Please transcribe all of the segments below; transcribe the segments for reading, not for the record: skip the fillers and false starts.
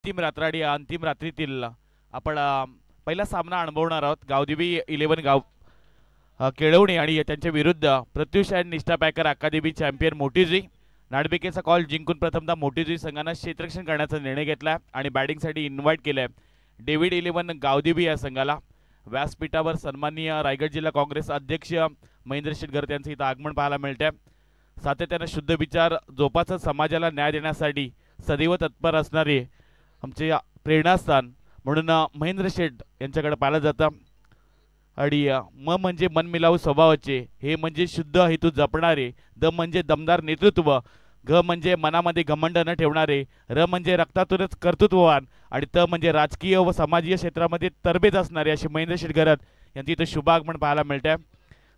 अंतिम रात्रीतील आपण पहिला सामना अनुभवणार आहोत. गावदेवी 11 केळवणे आणि त्यांच्या विरुद्ध प्रत्युष अँड निष्ठा पॅकर अकादमी चॅम्पियन मोठीजी. नाणेफेकीचा कॉल जिंकून प्रथमतः मोठीजी संघानं क्षेत्ररक्षण करण्याचा निर्णय घेतला आणि बॅटिंगसाठी इन्व्हाइट केलंय डेव्हिड 11 गावदेवी या संघाला. व्यासपीठावर सन्माननीय रायगड जिल्हा काँग्रेस अध्यक्ष महेंद्र शेटकर यांचं इथं आगमन पाहायला मिळतंय. सातत्यानं शुद्ध विचार जोपासत समाजाला न्याय देण्यासाठी सदैव तत्पर असणारे आमचे प्रेरणास्थान म्हणून महेंद्र शेठ यांच्याकडे पाहिलं जातं. आणि म म्हणजे मनमिलावू स्वभावाचे, हे म्हणजे शुद्ध हेतू जपणारे, द म्हणजे दमदार नेतृत्व, घ म्हणजे मनामध्ये घमंड न ठेवणारे, र म्हणजे रक्तातूनच कर्तृत्ववान आणि त म्हणजे राजकीय व सामाजिक क्षेत्रामध्ये तरबेज असणारे असे महेंद्र शेठ घरत यांची इथं शुभागमन पाहायला मिळतंय.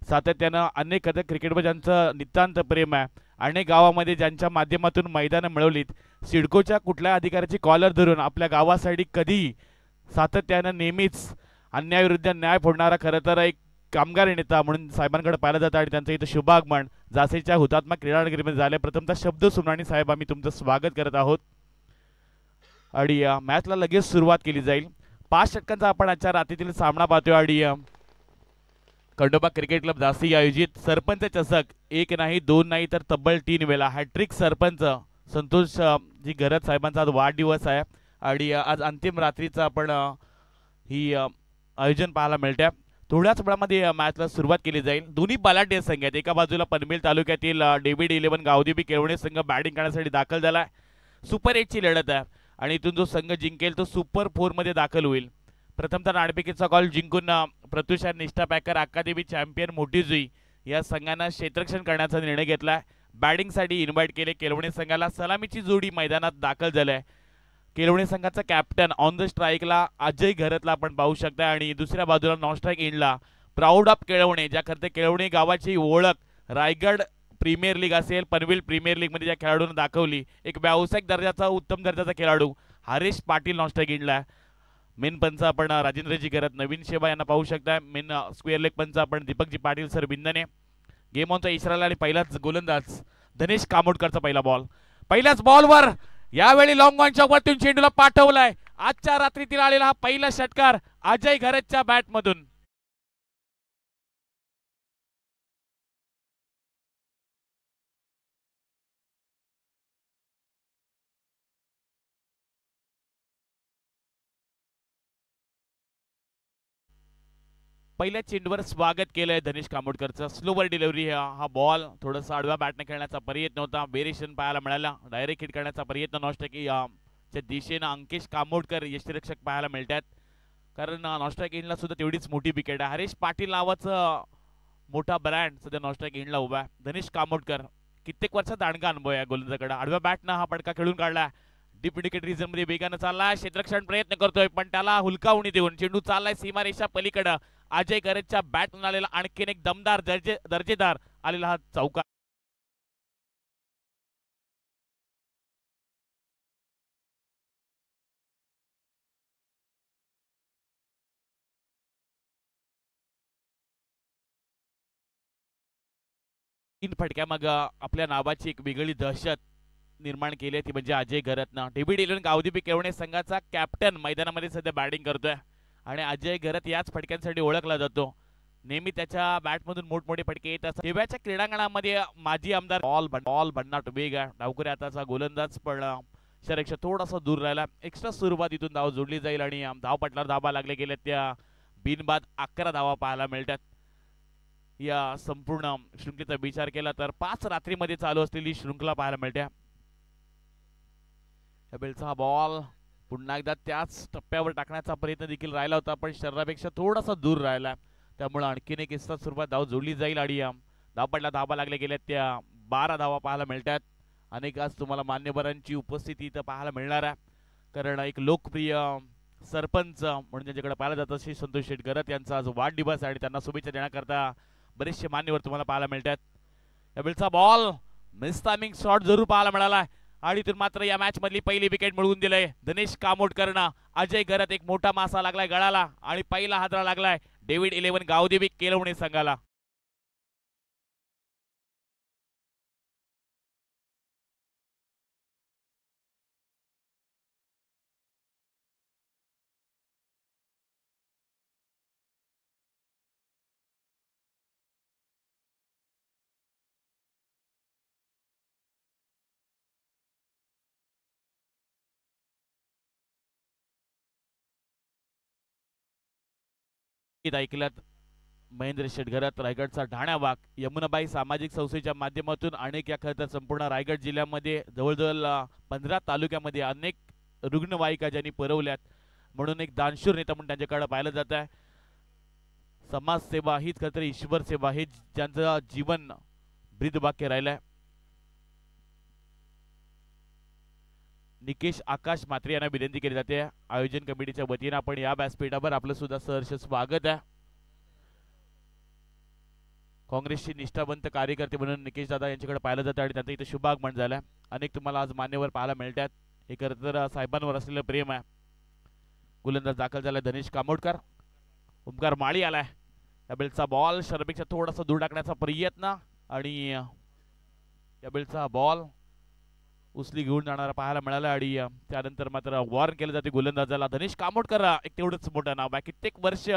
सातत्यानं अनेक क्रिकेटपटूंचं नितांत प्रेम आहे. अनेक गावामध्ये ज्यांच्या माध्यमातून मैदानं मिळवलीत, सिडकोच्या कुठल्या अधिकाऱ्याची कॉलर धरून आपल्या गावासाठी कधीही सातत्यानं नेहमीच अन्यायाविरुद्ध न्याय फोडणारा खरं तर एक कामगार नेता म्हणून साहेबांकडे पाहिलं जातं आणि त्यांचं इथं शुभागमन जासेच्या हुतात्मा क्रीडानगरीमध्ये झाले. प्रथमतः शब्द सुमराणी साहेब आम्ही तुमचं स्वागत करत आहोत आणि मॅचला लगेच सुरुवात केली जाईल. 5 षटकांचा आपण आजच्या रात्रीतील सामना पाहतोय आणि खंडोबा क्रिकेट क्लब जासी आयोजित सरपंच चषक 1 नाही 2 नाही तर तब्बल 3 वेळा हॅट्रिक सरपंच संतोष जी घरत साहेबांचा आज वाढदिवस आहे आणि आज अंतिम रात्रीचा आपण ही आयोजन पाहायला मिळते. थोड्याच वेळामध्ये मॅचला सुरुवात केली जाईल. दोन्ही बलाढ्य संघ आहेत. एका बाजूला पनवेल तालुक्यातील डेव्हिड 11 गावदेवी केळवणे संघ बॅटिंग करण्यासाठी दाखल झाला. सुपर 8 ची लढत आहे आणि इथून जो संघ जिंकेल तो सुपर 4 मध्ये दाखल होईल. प्रथमतः नाणेफेकीचा कॉल जिंकून प्रत्युष निष्ठा पॅकर अकादमी चॅम्पियन मोठीजी या संघानं क्षेत्ररक्षण करण्याचा निर्णय घेतला. बॅटिंगसाठी इन्व्हाइट केले केळवणे संघाला. सलामीची जोडी मैदानात दाखल झाली आहे. केळवणे संघाचा कॅप्टन ऑन द स्ट्राईकला अजय घरतला आपण पाहू शकता आणि दुसऱ्या बाजूला नॉन स्ट्राईक एंडला प्राऊड ऑफ केळवणे, ज्या करते केळवणे गावाची ओळख रायगड प्रीमियर लीग असेल, पनवेल प्रीमियर लीग मध्ये ज्या खेळाडूंनी दाखवली, एक व्यावसायिक दर्जाचा उत्तम दर्जाचा खेळाडू हरीश पाटील नॉन स्ट्राईक एंडला. मेन पंच आपण राजेंद्रजी घरत, नवीन शेबा यांना पाहू शकता. मेन स्क्वेअर लेग पंच आपण दीपकजी पाटील सर बिंदने. गेम ऑनचा इशारा आणि पहिलाच गोलंदाज धनेश कामोडकरचा पहिला बॉल. पहिल्याच बॉलवर यावेळी लॉंग ऑनच्या वरतून चेंडूला पाठवलाय. आजच्या रात्रीतील आलेला हा पहिला षटकार अजय घरतच्या बॅटमधून. पहिल्या चेंडूवर स्वागत केलंय धनेश कामोडकरचं. Slower delivery. हा बॉल थोडासा आडव्या बॅटने खेळण्याचा प्रयत्न होता, वेरिएशन पाहायला मिळाला. डायरेक्ट हिट करण्याचा प्रयत्न नॉस्ट्राईक दिशेनं अंकेश कामोडकर यष्टीरक्षक पाहायला मिळतात. कारण नॉस्ट्राईक एंडला सुद्धा तेवढीच मोठी विकेट आहे. हरीश पाटील नावाचं मोठा ब्रँड सध्या नॉस्ट्राईक एंडला उभा आहे. धनेश कामोडकर कित्येक वर्षात दांडगा अनुभव आहे गोलंदाजाकडे. आडव्या बॅटनं हा पडका खेळून काढला. डीप इंडिकेट रिझन मध्ये वेगानं चाललाय, क्षेत्ररक्षण प्रयत्न करतोय पण त्याला हुलकावणी देऊन चेंडू चाललाय सीमारेषा पलीकडे. अजय घरतच्या बॅटून आलेला आणखीन एक दमदार दर्जेदार आलेला हा चौकार. तीन फटक्या मग आपल्या नावाची एक वेगळी दहशत निर्माण केली ती म्हणजे अजय घरतनं. डेव्हिड 11 गावदेवी केळवणे संघाचा कॅप्टन मैदानामध्ये सध्या बॅटिंग करतोय आणि अजय घरत याच फटक्यांसाठी ओळखला जातो. नेहमी त्याच्या बॅटमधून मोठमोठे फटके येत असतात. देव्याच्या क्रीडांगणामध्ये माजी आमदार बॉल भन्नाट वेग आहे. डावकरी आताचा गोलंदाज पण शरीक्षा थोडासा दूर राहिला. एक्स्ट्रा सुरुवातीतून धाव जोडली जाईल आणि धावपटलावर धाबा लागले गेले. त्या बिनबाद 11 धावा पाहायला मिळतात. या संपूर्ण शृंखलेचा विचार केला तर 5 रात्रीमध्ये चालू असलेली शृंखला पाहायला मिळते. बेलचा बॉल पुन्हा एकदा त्याच टप्प्यावर टाकण्याचा प्रयत्न देखील राहिला होता पण शरीरापेक्षा थोडासा दूर राहिला. त्यामुळे आणखीन एक एक्स्ट्रा स्वरूपात धाव जोडली जाईल आणि धावपटला धाबा लागले गेल्या त्या 12 धावा पाहायला मिळतात. अनेक आज तुम्हाला मान्यवरांची उपस्थिती इथं पाहायला मिळणार आहे. कारण एक लोकप्रिय सरपंच म्हणून ज्यांच्याकडे पाहिलं जातं श्री संतोष शेठ घरत यांचा आज वाढदिवस आहे आणि त्यांना शुभेच्छा देण्याकरता बरेचसे मान्यवर तुम्हाला पाहायला मिळतात. यावेळचा बॉल मिस टायमिंग शॉट जरूर पाहायला मिळाला आणि इथून मात्र या मॅच मधली पहिली विकेट मिळवून दिलंय धनेश कामोडकरनं. अजय घरत एक मोठा मासा लागलाय गळाला आणि पहिला हादरा लागलाय डेव्हिड 11 गावदेवी केळवणे संघाला. गीत ऐकल्यात महेंद्र शेटघरात रायगडचा ढाण्या वाघ यमुनाबाई सामाजिक संस्थेच्या माध्यमातून अनेक या खरं तर संपूर्ण रायगड जिल्ह्यामध्ये जवळजवळ 15 तालुक्यामध्ये अनेक रुग्णवाहिका ज्यांनी पुरवल्यात म्हणून एक दानशूर नेता म्हणून त्यांच्याकडे पाहिलं जात आहे. समाजसेवा हीच खरं तर ईश्वर सेवा हे ज्यांचं जीवन ब्रीदवाक्य राहिलंय. निकेश आकाश म्हात्रे यांना विनंती केली जाते आयोजन कमिटीच्या वतीने आपण या व्यासपीठावर आपलं सुद्धा सहर्ष स्वागत आहे. काँग्रेसचे निष्ठावंत कार्यकर्ते म्हणून निकेश दादा यांच्याकडे पाहिलं जातं आणि त्यांचं इथे शुभ आगमन झालं. अनेक तुम्हाला आज मान्यवर पाहायला मिळतात. हे खरं तर साहेबांवर असलेलं प्रेम आहे. गोलंदाज दाखल झाला धनेश कामोडकर. ओमकार माळी आलाय. या बेलचा बॉल शर्मेपेक्षा थोडासा दूर टाकण्याचा प्रयत्न आणि या बेलचा बॉल उचली घेऊन जाणारा पाहायला मिळाला आणि त्यानंतर मात्र वॉर्न केलं जाते गोलंदाजाला. धनेश कामोडकर एक तेवढंच मोठं नाव आहे. कित्येक वर्ष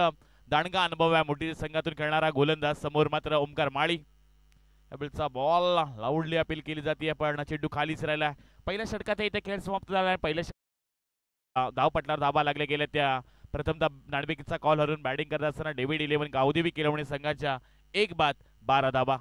दांडगा अनुभव आहे मोठी संघातून खेळणारा गोलंदाज. समोर मात्र ओमकार माळी. या बेलचा बॉल लाऊडली अपील केली जाते पण चेंडू खालीच राहिला. पहिल्या षटकात इथे खेळ समाप्त झाला. पहिल्या धावपटलावर धाबा लागले गेले. त्या प्रथमतः नाणेफेकीचा कॉल हरून बॅटिंग करत असताना डेव्हिड इलेव्हन गावदेवी केलवणे संघाच्या 1 बाद 12 धाबा.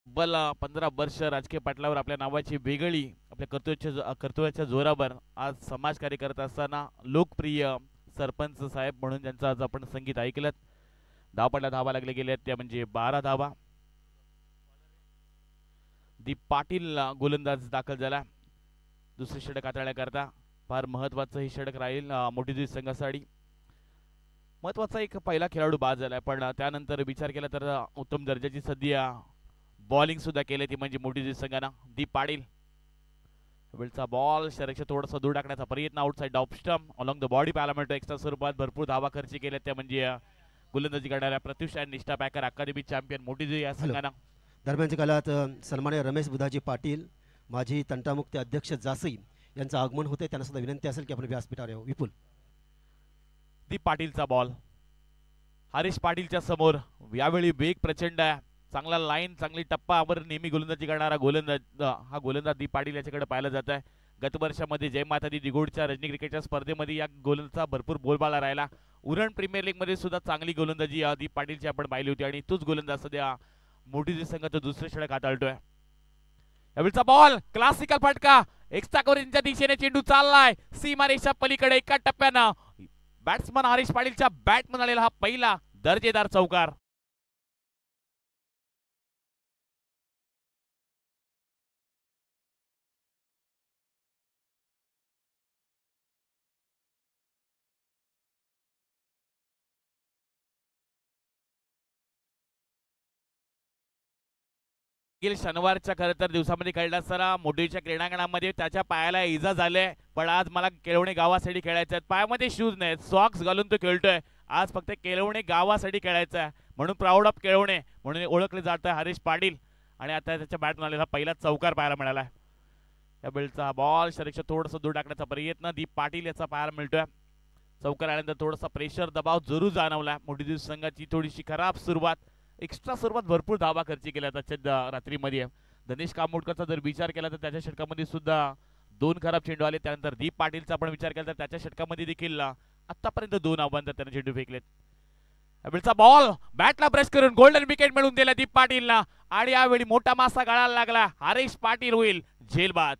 बल 15 वर्ष राजकीय पाटलावर आपल्या नावाची वेगळी आपल्या कर्तव्याच्या जोरावर आज समाजकार्य करत असताना लोकप्रिय सरपंच साहेब म्हणून ज्यांचं आज आपण संगीत ऐकलं. धावपटला धावा लागले गेले त्या म्हणजे 12 धावा. दीप पाटील गोलंदाज दाखल झाला दुसरी षटक हाताळण्याकरता. फार महत्वाचं ही षटक राहील मोठी संघासाठी. महत्वाचा एक पहिला खेळाडू बाद झालाय पण त्यानंतर विचार केला तर उत्तम दर्जाची सध्या बॉलिंग सुद्धा केली ती म्हणजे मोठी संघानं. दीप पाटील वेळचा बॉल शरीरच्या थोडासा दूर टाकण्याचा प्रयत्न outside off stump along the body पाहायला मिळतो. एक्स्ट्रा स्वरूपात भरपूर धावा खर्च केल्या त्या म्हणजे गोलंदाजी करणाऱ्या प्रत्युष आणि निष्ठा पॅकर अकादमी चॅम्पियन मोठी या संघानं. दरम्यानच्या काळात सन्माननीय रमेश बुधाजी पाटील माजी तंटामुक्त अध्यक्ष जासई यांचं आगमन होते. त्यांना सुद्धा विनंती असेल की आपण व्यासपीठावर येऊ. विपुल. दीप पाटीलचा बॉल हरीश पाटीलच्या समोर. यावेळी वेग प्रचंड आहे. चांगला लाईन चांगली टप्पावर नेहमी गोलंदाजी करणारा गोलंदाज हा गोलंदाज दीप पाटील याच्याकडे पाहिला जात आहे. गत वर्षामध्ये जय माता दी दिघोडच्या रणजी क्रिकेटच्या स्पर्धेमध्ये या गोलंदाजचा भरपूर बोलबाला राहिला. उरण प्रीमियर लीग मध्ये सुद्धा चांगली गोलंदाजी दीप पाटीलची आपण पाहिली होती आणि तोच गोलंदाज सध्या मोठी संघाचं दुसरं षटक हाताळतोय. यावेळचा बॉल क्लासिकल फटका एक्स्ट्रा कव्हरेजच्या दिशेने चेंडू चाललाय सीमारेषा पलीकडे. एका टप्प्यानं बॅट्समन हरीश पाटीलच्या बॅटमन आलेला हा पहिला दर्जेदार चौकार. शनिवारच्या खरं तर दिवसामध्ये खेळला असताना मोठीच्या क्रीडांगणामध्ये त्याच्या पायाला इजा झाले पण आज मला केळवणे गावासाठी खेळायचं आहे. पायामध्ये शूज नाहीत सॉक्स घालून तो खेळतोय. आज फक्त केळवणे गावासाठी खेळायचं आहे म्हणून प्राऊड ऑफ केळवणे म्हणून ओळखले जात आहे हरीश पाटील आणि आता त्याच्या बॅटमन आलेला पहिला चौकार पाहायला मिळाला. या बेलचा बॉल शरीरच्या थोडंसं दूर टाकण्याचा प्रयत्न दीप पाटील याचा पाहायला मिळतोय. चौकार आल्यानंतर थोडासा प्रेशर दबाव जरूर जाणवला. मोठी संघाची थोडीशी खराब सुरुवात. एक्स्ट्रा सुरुवात भरपूर धावा खर्च केल्या त्याच्या रात्रीमध्ये. धनेश कामोडकरचा जर विचार केला तर त्याच्या षटकामध्ये सुद्धा 2 खराब चेंडू आले. त्यानंतर दीप पाटीलचा आपण विचार केला तर त्याच्या षटकामध्ये देखील आतापर्यंत 2 आव्हान त्याने चेंडू फेकलेत. यावेळचा बॉल बॅटला ब्रश करून गोल्डन विकेट मिळवून दिला दीप पाटीलला आणि यावेळी मोठा मासा गळायला लागला. हरीश पाटील होईल झेलबाद.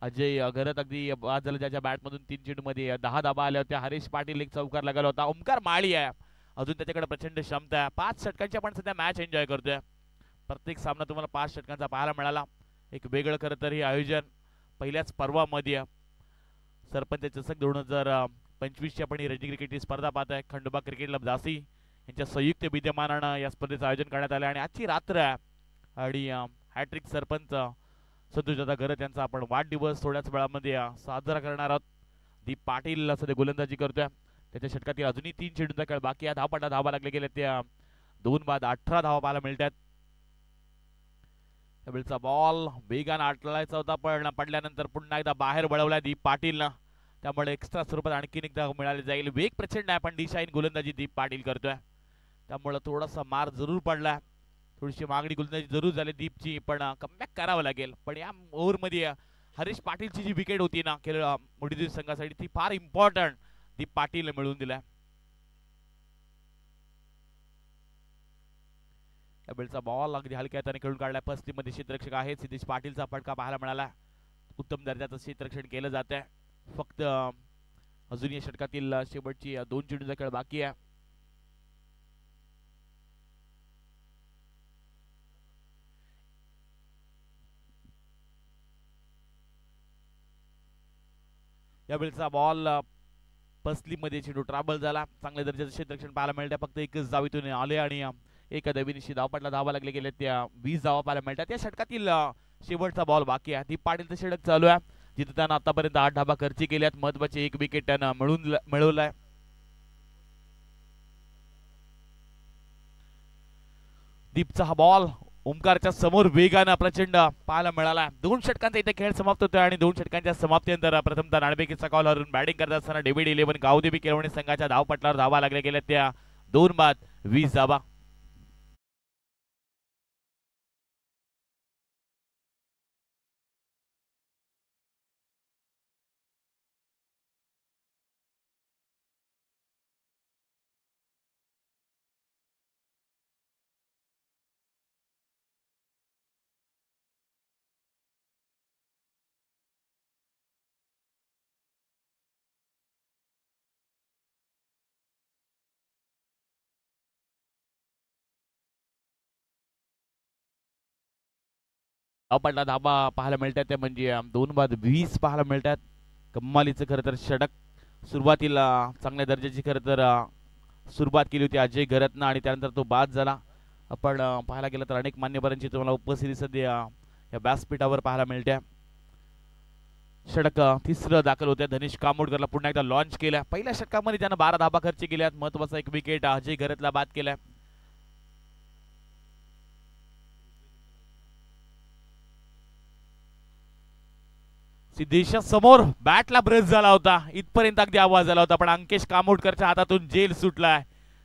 अजय घरत अगदी बाद झालं, ज्याच्या बॅटमधून 3 चेंडूमध्ये 10 धाबा आल्या होत्या. हरीश पाटील एक चौकार लागला होता. ओमकार माळी आहे, अजून त्याच्याकडे प्रचंड क्षमता आहे. 5 षटकांची आपण सध्या मॅच एन्जॉय करतोय. प्रत्येक सामना तुम्हाला 5 षटकांचा पाहायला मिळाला. एक वेगळं खरं तर हे आयोजन पहिल्याच पर्वामध्ये सरपंच चषक 2025 ची आपण ही रणजी क्रिकेट स्पर्धा पाहत आहे. खंडोबा क्रिकेट क्लब झाशी यांच्या संयुक्त विद्यमानानं या स्पर्धेचं आयोजन करण्यात आलं आणि आजची रात्र आहे आणि हॅट्रिक सरपंच संतोषदादा घरत यांचा आपण वाढदिवस थोड्याच वेळामध्ये साजरा करणार आहोत. दीप पाटील सध्या गोलंदाजी करतोय. त्याच्या षटकातील अजूनही 3 चेंडूंचा खेळ बाकी आहे. धावपटा धावा लागले गेले, त्या 2 बाद 18 धावा पाहायला मिळतात. त्यावेळचा बॉल वेगानं आटलायचा होता, पण पडल्यानंतर पुन्हा एकदा बाहेर वळवलाय दीप पाटीलनं. त्यामुळे एक्स्ट्रा स्वरूपात आणखीन एकदा मिळाले जाईल. वेग प्रचंड आहे, पण दिशाहीन गोलंदाजी दीप पाटील करतोय. त्यामुळे थोडासा मार जरूर पडलाय, थोडीशी मागणी गोलंदाजी जरूर झाली दीपची, पण कमबॅक करावं लागेल. पण या ओव्हरमध्ये हरीश पाटीलची जी विकेट होती ना मोठीदूर संघासाठी, ती फार इम्पॉर्टंट दीप पाटील मिळवून दिलाय. बेलचा बॉल अगदी हलक्या हाताने खेळून काढलाय. फर्स्टमध्ये क्षेत्ररक्षक आहे सिद्धेश पाटीलचा फटका पाहायला मिळाला. उत्तम दर्जाचं क्षेत्ररक्षण केलं जात आहे. फक्त अजून या षटकातील शेवटची 2 चेंडूचा खेळ बाकी आहे. या वेळचा बॉल पसलीमध्ये चेंडू ट्रॅबल झाला. चांगल्या दर्जाचं क्षेत्ररक्षण पाहायला मिळतं. फक्त एकच धावीतून आले आणि एका धावीनिशी धावपटला धावा लागले गेले, त्या 20 धावा पाहायला मिळतात. त्या षटकातील शेवटचा बॉल बाकी आहे. दीप पाटीलचं षटक चालू आहे, जिथे त्यानं आतापर्यंत 8 धाबा खर्ची केल्यात. महत्वाची 1 विकेट त्यानं मिळवलाय. दीपचा हा बॉल ओमकारच्या समोर वेगानं प्रचंड पाहायला मिळाला. 2 षटकांचा इथे खेळ समाप्त होतोय आणि 2 षटकांच्या समाप्तीनंतर प्रथमतः नाणेफेकीचा कॉल हरून बॅटिंग करत असताना डेव्हिड 11 गावदेवी केळवणे संघाच्या धावपटलावर धावा लागल्या गेल्या, त्या 2 बाद 20 धावा. धावपटला धाबा पाहायला मिळतात, त्या म्हणजे 2 बाद 20 पाहायला मिळतात. कम्मालीचं खरं तर षटक सुरुवातीला चांगल्या दर्जाची खरं तर सुरुवात केली होती अजय घरतनं आणि त्यानंतर तो बाद झाला. आपण पाहायला गेलं तर अनेक मान्यवरांची तुम्हाला उपस्थिती सध्या या व्यासपीठावर पाहायला मिळते. षटक तिसरं दाखल होत्या. धनेश कामोडकरला पुन्हा एकदा लॉन्च केल्या. पहिल्या षटकामध्ये त्यानं 12 धाबा खर्च केल्यात. महत्वाचा 1 विकेट अजय घरतला बाद केलाय. सिद्धेशच्या समोर बॅटला ब्रेस झाला होता, इथपर्यंत अगदी आवाज आला होता, पण अंकेश कामोडकरच्या हातातून जेल सुटलाय.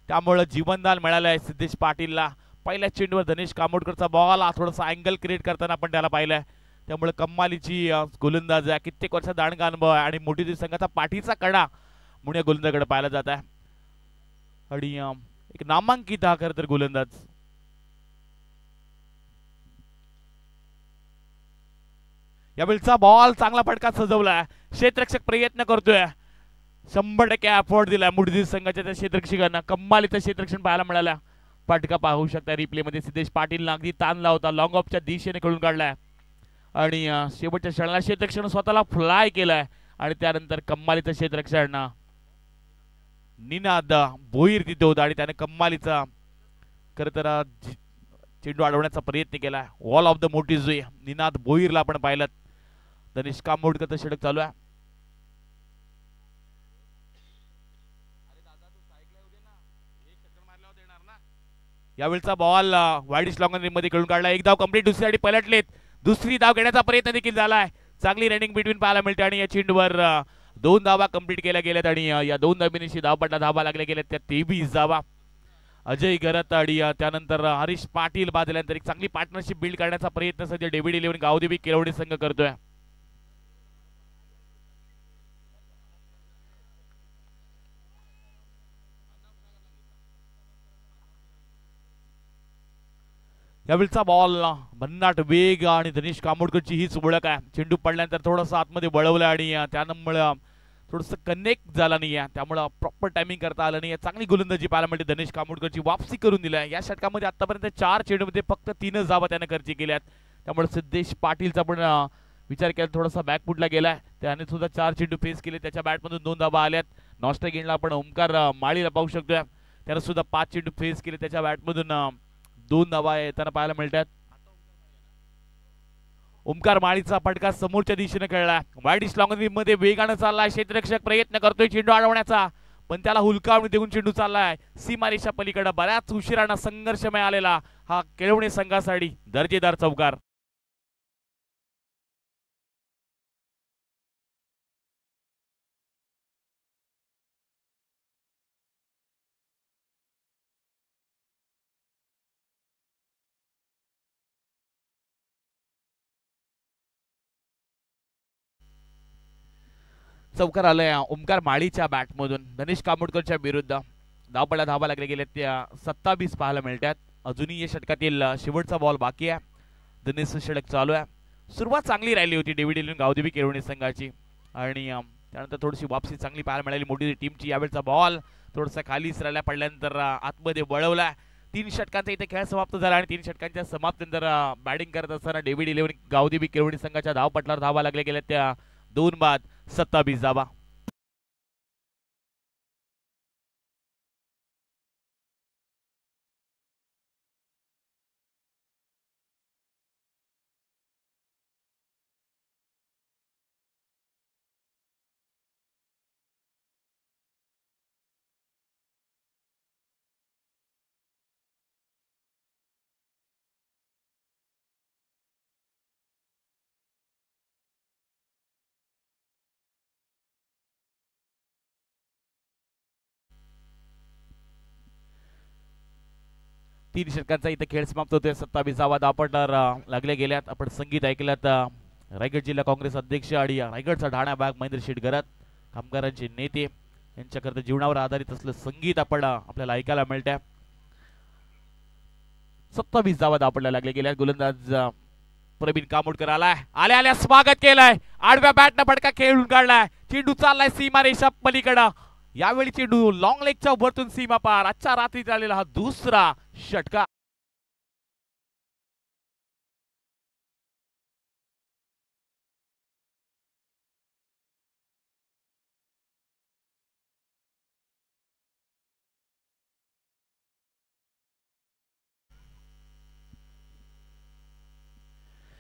त्यामुळे जीवनदान मिळालंय सिद्धेश पाटीलला. पहिल्या चेंडूवर धनेश कामोडकरचा बॉल थोडासा अँगल क्रिएट करताना आपण त्याला पाहिलंय. त्यामुळे कम्मालीची गोलंदाज आहे, कित्येक वर्षाचा दांडगा अनुभव आहे आणि मोठी संघाचा पाठीचा कडा म्हणून या गोलंदाजाकडे पाहिला जात आहे. आणि एक नामांकित हा खरं तर गोलंदाज. यावेळचा बॉल चांगला फटका सजवलाय. क्षेत्ररक्षक प्रयत्न करतोय, 100% अफोर्ड दिलाय मुठदीर संघाच्या त्या क्षेत्ररक्षकांना. कम्मालीचं क्षेत्ररक्षण पाहायला मिळालं. फटका पाहू शकता रिप्ले मध्ये. सिद्धेश पाटीलनं अगदी ताणला होता, लॉंग ऑफच्या दिशेने खेळून काढलाय आणि शेवटच्या क्षणाला क्षेत्ररक्षण स्वतःला फ्लाय केलाय आणि त्यानंतर कम्मालीचं क्षेत्ररक्षण निनाद भोईर तिथे होता आणि त्याने कम्मालीचा खरं तर चेंडू अडवण्याचा प्रयत्न केला. वॉल ऑफ द मोटिझे निनाद भोईरला आपण पाहिलं. धनेश कामोडकरचं षटक चालू आहे. यावेळचा बॉल वाईडिश लॉंग मध्ये खेळून काढला. 1 धाव कंप्लीट, दुसरीसाठी पलटलेत. दुसरी धाव घेण्याचा प्रयत्न देखील झालाय. चांगली रनिंग बिटवीन पाहायला मिळते आणि या चेंडूवर 2 धावा कंप्लीट केल्या गेल्यात आणि या 2 धाबीनिशी धावपट्टा धावा लागल्या गेल्यात, त्या 23 धावा. अजय घरत आणि त्यानंतर हरीश पाटील बाद झाल्यानंतर एक चांगली पार्टनरशिप बिल्ड करण्याचा प्रयत्न सध्या डेव्हिड 11 गावदेवी केळवणे संघ करतोय. यावेळचा बॉल भन्नाट वेग आणि धनेश कामोडकरची हीच ओळख आहे. चेंडू पडल्यानंतर थोडंसं आतमध्ये वळवलं आणि त्यामुळे थोडंसं कनेक्ट झाला नाही आहे, त्यामुळे प्रॉपर टायमिंग करता आलं नाही. चांगली गोलंदाजी पाहायला मिळते. धनेश कामोडकरची वापसी करून दिली आहे. या षटकामध्ये आतापर्यंत 4 चेंडूमध्ये फक्त 3च धावा त्याने खर्ची केल्यात. त्यामुळे सिद्धेश पाटीलचा पण विचार केला थोडासा बॅकफुटला गेलाय. त्याने सुद्धा 4 चेंडू फेस केले. त्याच्या बॅटमधून 2 धावा आल्यात. नॉस्ट्रा गेंडला आपण ओमकार माळीला पाहू शकतोय. त्याने सुद्धा 5 चेंडू फेस केले. त्याच्या बॅटमधून 2 धावा येताना पाहायला मिळतात. ओमकार माळीचा फटका समोरच्या दिशेने खेळला. वाईड लॉंग मध्ये वेगानं चाललाय. क्षेत्ररक्षक प्रयत्न करतोय चेंडू अडवण्याचा, पण त्याला हुलकावणी देऊन चेंडू चाललाय सीमारेषा पलीकडे. बऱ्याच उशिरानं संघर्ष मिळालेला हा केळवणे संघासाठी दर्जेदार चौकार. चौकार आलाय ओमकार माळीच्या बॅटमधून धनेश कामोडकरच्या विरुद्ध. धावपडा धावा लागले गेले त्या 27 पाहायला मिळतात. अजूनही या षटकातील शेवटचा बॉल बाकी आहे. धनेश षटक चालू आहे. सुरुवात चांगली राहिली होती डेव्हिड इलेव्हन गावदेवी केळवणे संघाची आणि त्यानंतर थोडीशी वापसी चांगली पाहायला मिळाली मोठी टीमची. यावेळचा बॉल थोडासा खालीच राहिला, पडल्यानंतर आतमध्ये वळवला. 3 षटकांचा इथे खेळ समाप्त झाला आणि 3 षटकांच्या समाप्तीनंतर बॅटिंग करत असताना डेव्हिड इलेव्हन गावदेवी केळवणे संघाच्या धावपटलावर धावा लागल्या गेल्या त्या 2 बाद 27 धावा. तीन षटकांचा इथे खेळ समाप्त होतोय. 27वा धावपटलावर लागले गेल्यात. आपण संगीत ऐकल्यात रायगड जिल्हा काँग्रेस अध्यक्ष आणि रायगडचा ढाणा भाग महेंद्र शेठ गरात कामगारांचे नेते यांच्याकरता जीवनावर आधारित असलं संगीत आपण आपल्याला ऐकायला मिळतंय. 27 धावा धावपटला लागले गेल्या. गोलंदाज प्रवीण कामोडकर आलाय. आल्या स्वागत केलंय. आडव्या बॅटनं फटका खेळून काढलाय. चेंडू चाललाय सीमारेषा पलीकडं. यावेळी चेंडू लॉंग लेगच्या वरतून सीमा पार. आजच्या रात्री झालेला हा दुसरा षटका.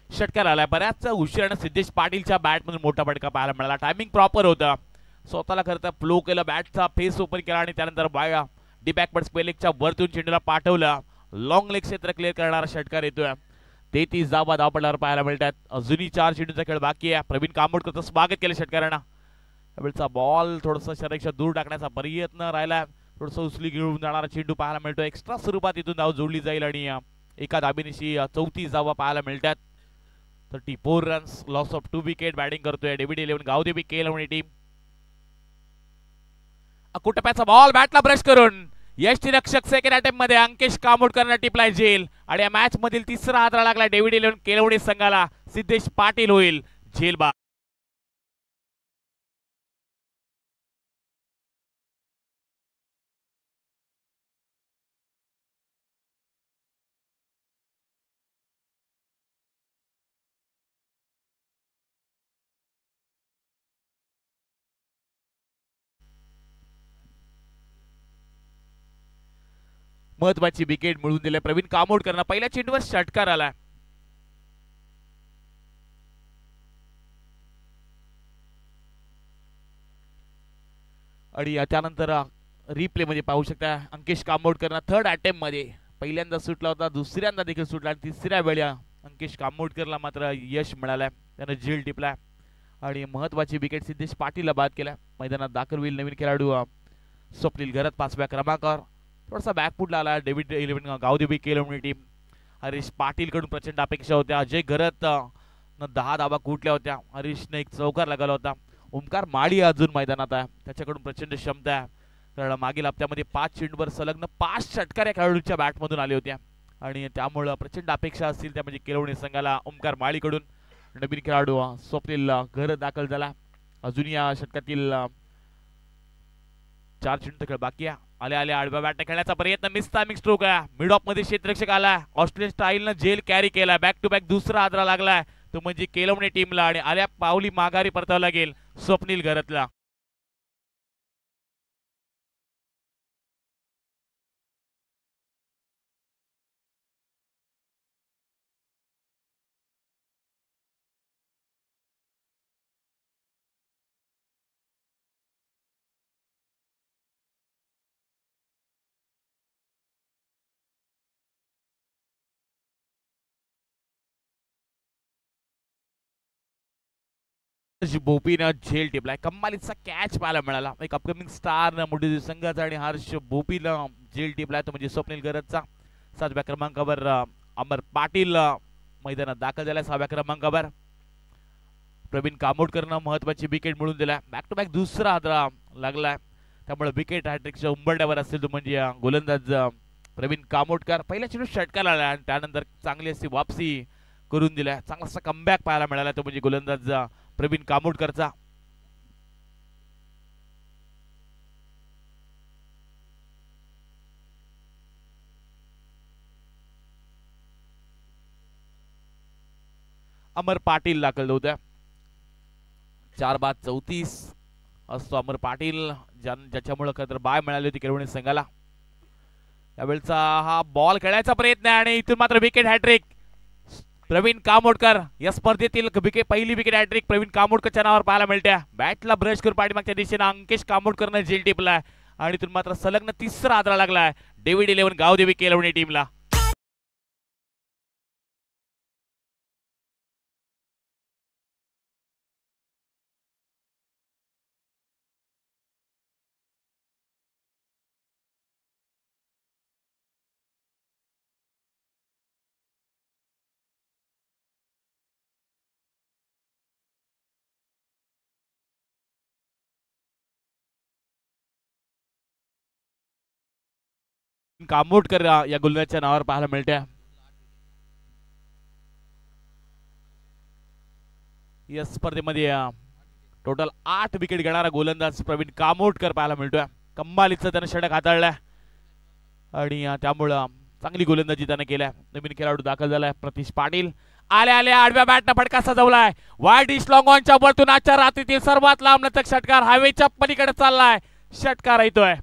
षटकार आलाय. बऱ्याच उशिराने सिद्धेश पाटीलच्या बॅटमधून मोठा फटका पाहायला मिळाला. टायमिंग प्रॉपर होता. स्वतःला करता फ्लो केलं, बॅटचा फेस ओपन केला आणि त्यानंतर डी बॅकवर्ड स्पेलिंगच्या वरतून चेंडूला पाठवलं. लॉंग लेग क्षेत्र क्लिअर करणारा षटकार येतोय. 33 धावा धावपटलावर पाहायला मिळतात. अजूनही 4 चेंडूचा खेळ बाकी आहे. प्रवीण कामोडकरचं स्वागत केलं षटकारांना. यावेळचा बॉल थोडासा शरीराच्या दूर टाकण्याचा प्रयत्न राहिला. थोडंसं उचली घेऊन जाणारा चेंडू पाहायला मिळतो. एक्स्ट्रा स्वरूपात इथून धाव जोडली जाईल आणि एका धाबेनिशी 34 धावा पाहायला मिळतात. 34 runs, loss of 2 wicket. Batting करतोय David eleven Gavdevi Kelvane team. अकुटप्याचा बॉल बॅटला ब्रश करून यष्टीरक्षक सेकंड अटेम्प्ट मध्ये अंकेश कामोडकरला टिपलाय झेल आणि या मॅच मधील तिसरा हादरा लागला डेव्हिड इलेव्हन केळवणे संघाला. सिद्धेश पाटील होईल झेल बाद. महत्वाची विकेट मिळवून दिले प्रवीण कामोडकरना. पहिल्या चेंडूवर षटकार आला. आणि त्यानंतर रिप्ले मध्ये पाहू शकता अंकेश कामोडकरना थर्ड अटेम्प्ट मध्ये पहिल्यांदा सुटला होता, दुसऱ्यांदा देखील सुटला आणि तिसऱ्या वेळी अंकेश कामोडकरला मात्र यश मिळालंय. त्याने झेल टिपलाय आणि महत्वाची विकेट सिद्धेश पाटीलला बाद केला. मैदानात दाखल होईल नवीन खेळाडू स्वप्नील घरत 5व्या क्रमांकावर. थोडासा बॅकफुटला आला David eleven Gavdevi Kelvane team. Harish Patil कडून प्रचंड अपेक्षा होत्या. अजय घरत 10 धावा कुठल्या होत्या. हरीशने एक चौकार लगावला होता. ओमकार माळी अजून मैदानात आहे, त्याच्याकडून प्रचंड क्षमता आहे. कारण मागील हप्त्यामध्ये 5 चेंडूवर सलग्न 5 षटकार या खेळाडूच्या बॅटमधून आले होते. आणि त्यामुळं प्रचंड अपेक्षा असतील त्या म्हणजे केळवणी संघाला ओमकार माळीकडून. नवीन खेळाडू स्वप्नील घर दाखल झाला. अजून या षटकातील 4 चेंडू खेळ बाकी आहे. आले आले आडव्या बॅटने खेळण्याचा प्रयत्न, मिस टायमिंग स्ट्रोक आहे. मिड ऑफ मध्ये क्षेत्ररक्षक आला. ऑस्ट्रेलियन स्टाईलनं झेल कॅरी केला. बॅक टू बॅक दुसरा हादरा लागलाय तो म्हणजे केलवणे टीमला आणि आल्या पावली माघारी परतावं लागेल स्वप्नील घरातला. भोपीनं झेल टिपलाय. कम्मालीचा कॅच पाहायला मिळाला. एक अपकमिंग स्टार मोठी संघाचा आणि हर्ष भोपीनं झेल टिपलाय तो म्हणजे स्वप्नील गरजचा. 7व्या क्रमांकावर अमर पाटील मैदानात दाखल झालाय. 6व्या क्रमांकावर प्रवीण कामोडकरनं महत्वाची विकेट मिळवून दिलाय. बॅक टू बॅक दुसरा हादरा लागलाय त्यामुळे विकेट हॅट्रिकच्या उंबरड्यावर असेल तो म्हणजे गोलंदाज प्रवीण कामोडकर. पहिल्या चेंडू षटकार आला आणि त्यानंतर चांगली अशी वापसी करून दिलाय. चांगलासा कमबॅक पाहायला मिळाला तो म्हणजे गोलंदाज प्रवीण कामोडकरचा. अमर पाटील दाखल होत्या. 4 बाद 34 असतो अमर पाटील ज्याच्यामुळे खरं बाय मिळाली होती केळवणी संघाला. यावेळचा हा बॉल खेळायचा प्रयत्न आहे आणि इथून मात्र विकेट हॅट्रिक प्रवीण कामोडकर. या स्पर्धेतील पहिली विकेट हॅट्रिक प्रवीण कामोडकरच्या नावावर पाहायला मिळते. बॅटला ब्रश करून पाठीमागच्या दिशेने अंकेश कामोडकरनं झेल टिपलाय आणि इथून मात्र सलग्न तिसरा हादरा लागलाय डेव्हिड 11 गावदेवी केळवणी टीमला. कामोडकर या गोलंदाजच्या नावावर पाहायला मिळते. या स्पर्धेमध्ये टोटल 8 विकेट घेणारा गोलंदाज प्रवीण कामोडकर पाहायला मिळतोय. कम्मालीचं त्यानं षटक हाताळलाय आणि त्यामुळं चांगली गोलंदाजी त्यानं केल्या. नवीन खेळाडू दाखल झालाय प्रतीश पाटील. आले आले आडव्या बॅटनं फटका सजवलाय. वाईड डिश लॉंग ऑनच्या वरतून आजच्या रात्रीतील सर्वात लांब लचक षटकार हवेच्या पलीकडे चाललाय. षटकार येतोय.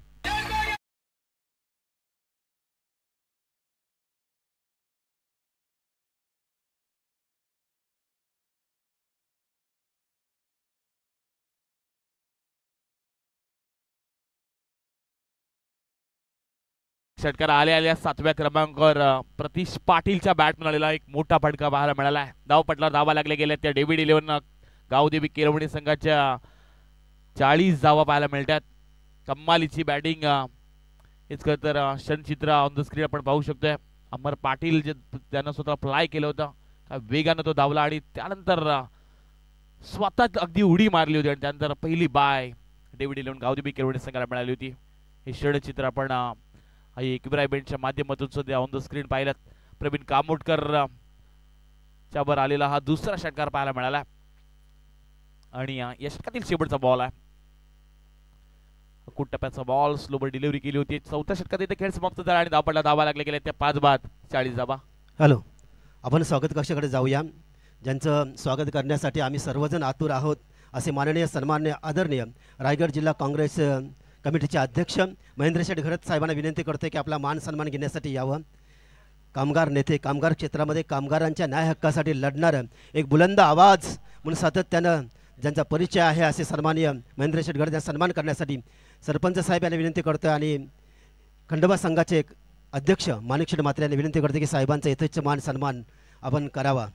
षटकार आले आल्या 7व्या क्रमांकावर प्रतीश पाटीलच्या बॅट मिळालेला एक मोठा फटका पाहायला मिळाला. धावपटलावर धावा लागले गेल्या त्या डेव्हिड 11 गावदेवी केळवणी संघाच्या 40 धावा पाहायला मिळतात. कम्मालीची बॅटिंग हेच खरं तर क्षणचित्र ऑन द स्क्रीन आपण पाहू शकतोय. अमर पाटील जे त्यानं स्वतः फ्लाय केलं होतं काय वेगानं तो धावला आणि त्यानंतर स्वतः अगदी उडी मारली होती आणि त्यानंतर पहिली बाय डेव्हिड 11 गावदेवी केळवणी संघाला मिळाली होती. हे षडचित्र आपण एकविरा इव्हेंटच्या माध्यमातून सध्या ऑन द स्क्रीन पाहिलं. प्रवीण कामोडकर च्यावर आलेला हा दुसरा षटकार पाहायला मिळाला आणि या षटकातील शेवटचा बॉल आहे. टप्प्याचा बॉल स्लोवर डिलिव्हरी केली होती. 4थ्या षटकात इथे खेळ समाप्त झाला आणि धावपटला धावा लागले गेले त्या 5 बाद 40 धावा. हॅलो, आपण स्वागत कक्षाकडे जाऊया. ज्यांचं स्वागत करण्यासाठी आम्ही सर्वजण आतुर आहोत असे माननीय सन्मान्य आदरणीय रायगड जिल्हा काँग्रेस कमिटीचे अध्यक्ष महेंद्र शेठ घरत साहेबांना विनंती करते की आपला मान सन्मान घेण्यासाठी यावं. कामगार नेते, कामगार क्षेत्रामध्ये कामगारांच्या न्याय हक्कासाठी लढणारं एक बुलंद आवाज म्हणून सातत्यानं ज्यांचा परिचय आहे असे सन्माननीय महेंद्र शेठ घरत यांचा सन्मान करण्यासाठी सरपंच साहेब यांना विनंती करतो आणि खंडोबा संघाचे अध्यक्ष माणिकशेठ म्हात्रे यांना विनंती करते की साहेबांचा यथेच्छ मान सन्मान आपण करावा.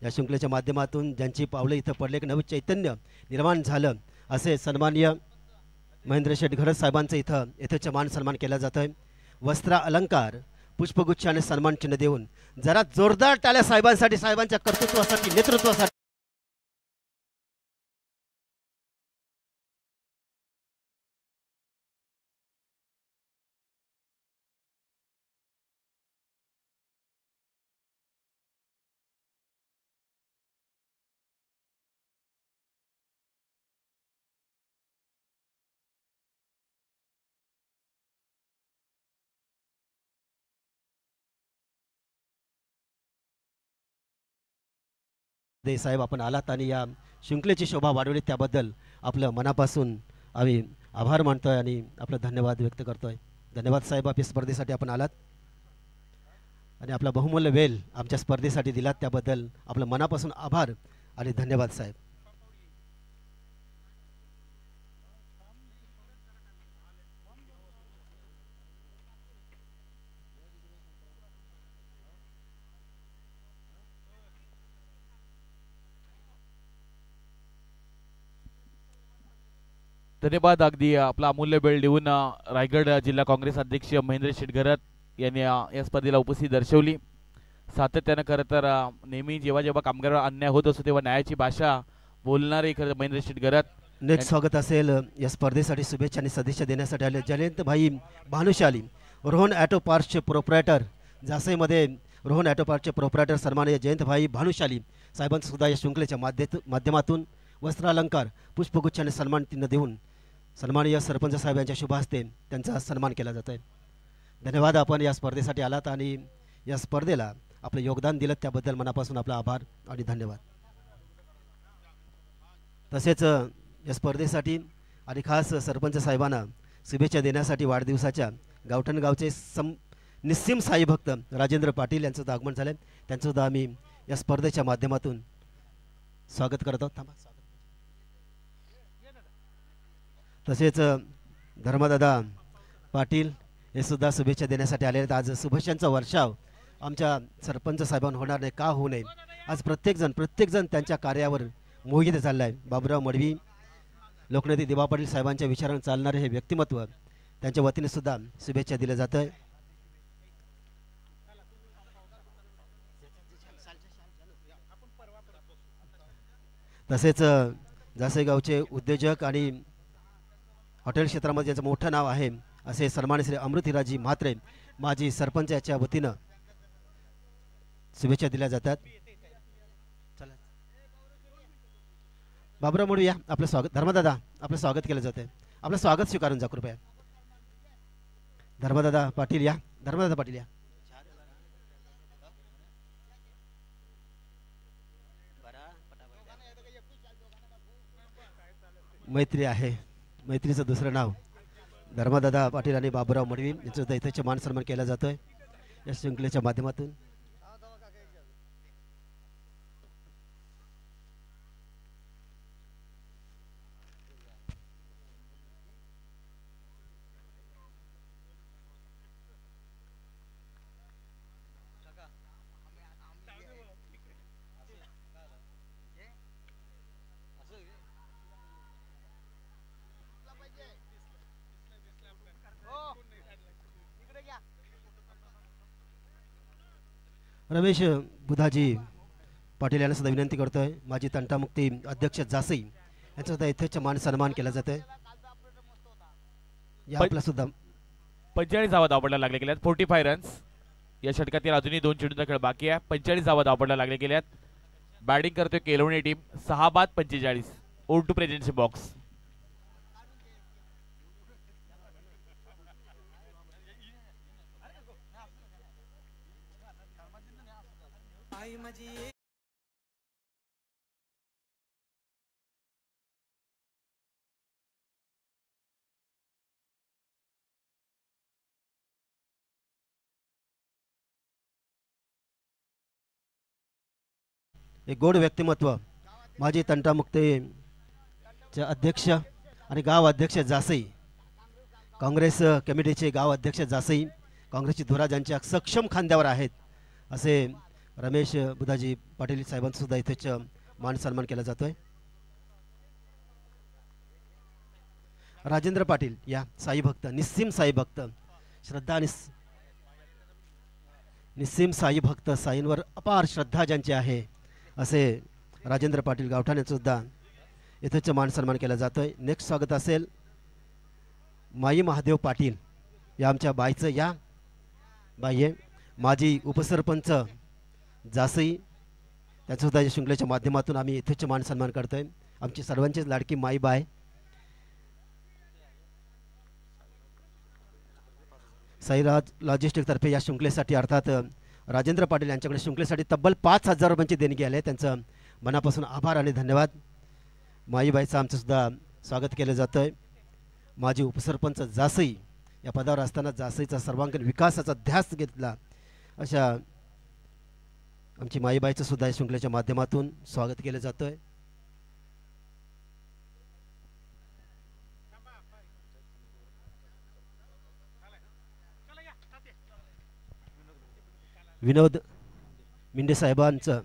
या शृंखलेच्या माध्यमातून ज्यांची पावलं इथं पडले एक नवं चैतन्य निर्माण झालं असे सन्माननीय महेंद्र शेठ घरत साहेबांचं इथं यथेच्छ मान सन्मान केला जात आहे. वस्त्र अलंकार पुष्पगुच्छ आणि सन्मान चिन्ह देऊन जरा जोरदार टाळ्या साहेबांसाठी, साहेबांच्या कर्तृत्वासाठी, नेतृत्वासाठी. साहेब आपण आलात आणि या शृंखलेची शोभा वाढवली त्याबद्दल आपलं मनापासून आम्ही आभार मानतोय आणि आपलं धन्यवाद व्यक्त करतोय. धन्यवाद साहेब, आपल्या स्पर्धेसाठी आपण आलात आणि आपला बहुमूल्य वेळ आमच्या स्पर्धेसाठी दिलात त्याबद्दल आपलं मनापासून आभार आणि धन्यवाद साहेब. धन्यवाद. अगदी आपला अमूल्य वेळ देऊन रायगड जिल्हा काँग्रेस अध्यक्ष महेंद्र शेटघरत यांनी या स्पर्धेला उपस्थिती दर्शवली. सातत्यानं खरं तर नेहमी जेव्हा जेव्हा कामगारांवर अन्याय होत असतो तेव्हा न्यायाची भाषा बोलणारे खरं महेंद्र शेटघरत. नेक्स्ट स्वागत असेल या स्पर्धेसाठी शुभेच्छा आणि सदिच्छा देण्यासाठी आले जयंत भाई भानुशाली, रोहन ॲटो पार्कचे प्रोप्रायटर जासईमध्ये. रोहन ॲटो पार्कचे प्रोप्रायटर सन्माननीय जयंत भाई भानुशाली साहेबांचं सुद्धा या शृंखलेच्या माध्यमातून वस्त्रालंकार पुष्पगुच्छ आणि सन्मान चिन्ह देऊन सन्माननीय सरपंच साहेब यांच्या शुभ हस्ते त्यांचा सन्मान केला जात आहे. धन्यवाद. आपण या स्पर्धेसाठी आलात आणि या स्पर्धेला आपलं योगदान दिलं त्याबद्दल मनापासून आपला आभार आणि धन्यवाद. तसेच या स्पर्धेसाठी आणि खास सरपंच साहेबांना शुभेच्छा देण्यासाठी वाढदिवसाच्या गावठण गावचे निस्सीम साई भक्त राजेंद्र पाटील यांचं आगमन झालं. त्यांचंसुद्धा आम्ही या स्पर्धेच्या माध्यमातून स्वागत करत आहोत. तसेच धर्मदादा पाटील हे सुद्धा शुभेच्छा देण्यासाठी आले आहेत. आज शुभेच्छांचा वर्षाव आमच्या सरपंच साहेबांना होणार नाही का होऊ नये. आज प्रत्येकजण त्यांच्या कार्यावर मोहित झालं आहे. बाबुराव मडवी, लोकनेते दिवा पाटील साहेबांच्या विचारांना चालणारे हे व्यक्तिमत्व त्यांच्या वतीने सुद्धा शुभेच्छा दिल्या जात आहे. तसेच जासेगावचे उद्योजक आणि हॉटेल क्षेत्रामध्ये ज्यांचं मोठं नाव आहे असे सन्माननीय श्री अमृतहिराजी म्हात्रे माजी सरपंच याच्या वतीनं शुभेच्छा दिल्या जातात. बाबुराव मोडवी या, आपलं स्वागत. धर्मदादा आपलं स्वागत केलं जातं. आपलं स्वागत स्वीकारून जा कृपया. धर्मदादा पाटील या. धर्मदादा पाटील या. मैत्री आहे, मैत्रीचं दुसरं नाव धर्मदादा पाटील आणि बाबुराव मडवी यांचं इथे मान सन्मान केला जातोय या शृंखलेच्या माध्यमातून. रमेश बुधाजी पाटील यांना सुद्धा विनंती करतोय. माजी तंटामुक्ती अध्यक्ष जासई यांचा सुद्धा इथे मान सन्मान केला जातोय. या आपला सुद्धा 45 धावा धावपडला लागले गेल्यात. 45 रन्स. या षटकातील अजूनही 2 चेंडूंचा खेळ बाकी आहे. 45 धावा धावपडला लागले गेल्यात. बॅटिंग करतोय केलवणी टीम. 6 बाद 45. ओव्हर टू प्रेझेंटची बॉक्स. एक गोड व्यक्तिमत्व माजी तंटामुक्तीचे अध्यक्ष आणि गाव अध्यक्ष जासई, काँग्रेस कमिटीचे गाव अध्यक्ष जासई, काँग्रेसची धुरा ज्यांच्या सक्षम खांद्यावर आहेत असे रमेश बुधाजी पाटील साहेबांचा सुद्धा इथेच मान सन्मान केला जातोय. राजेंद्र पाटील या साई भक्त, निस्सीम साई भक्त, श्रद्धा आणि निस्सीम साई भक्त, साईंवर अपार श्रद्धा ज्यांची आहे असे राजेंद्र पाटील गावठाणे सुद्धा इथेच मान सन्मान केला जातोय. नेक्स्ट स्वागत असेल माई महादेव पाटील या आमच्या बाईचं. या बाई माजी उपसरपंच जासई, त्याचं सुद्धा या शृंखलेच्या माध्यमातून आम्ही इथेच मान सन्मान करतोय. आमची सर्वांचीच लाडकी माई बाय साईराज लॉजिस्टिक तर्फे या शृंखलेसाठी अर्थात राजेंद्र पाटील यांच्याकडे शृंखलेसाठी तब्बल 5,000 रुपयांची देणगी आली आहे. त्यांचं मनापासून आभार आणि धन्यवाद. माईबाईचं आमचं सुद्धा स्वागत केलं जातं आहे. माजी उपसरपंच जासई या पदावर असताना जासईचा सर्वांगीण विकासाचा ध्यास घेतला अशा आमची माईबाईचं सुद्धा या शृंखलेच्या माध्यमातून स्वागत केलं जातं आहे. विनोद मिंडे साहेबांचं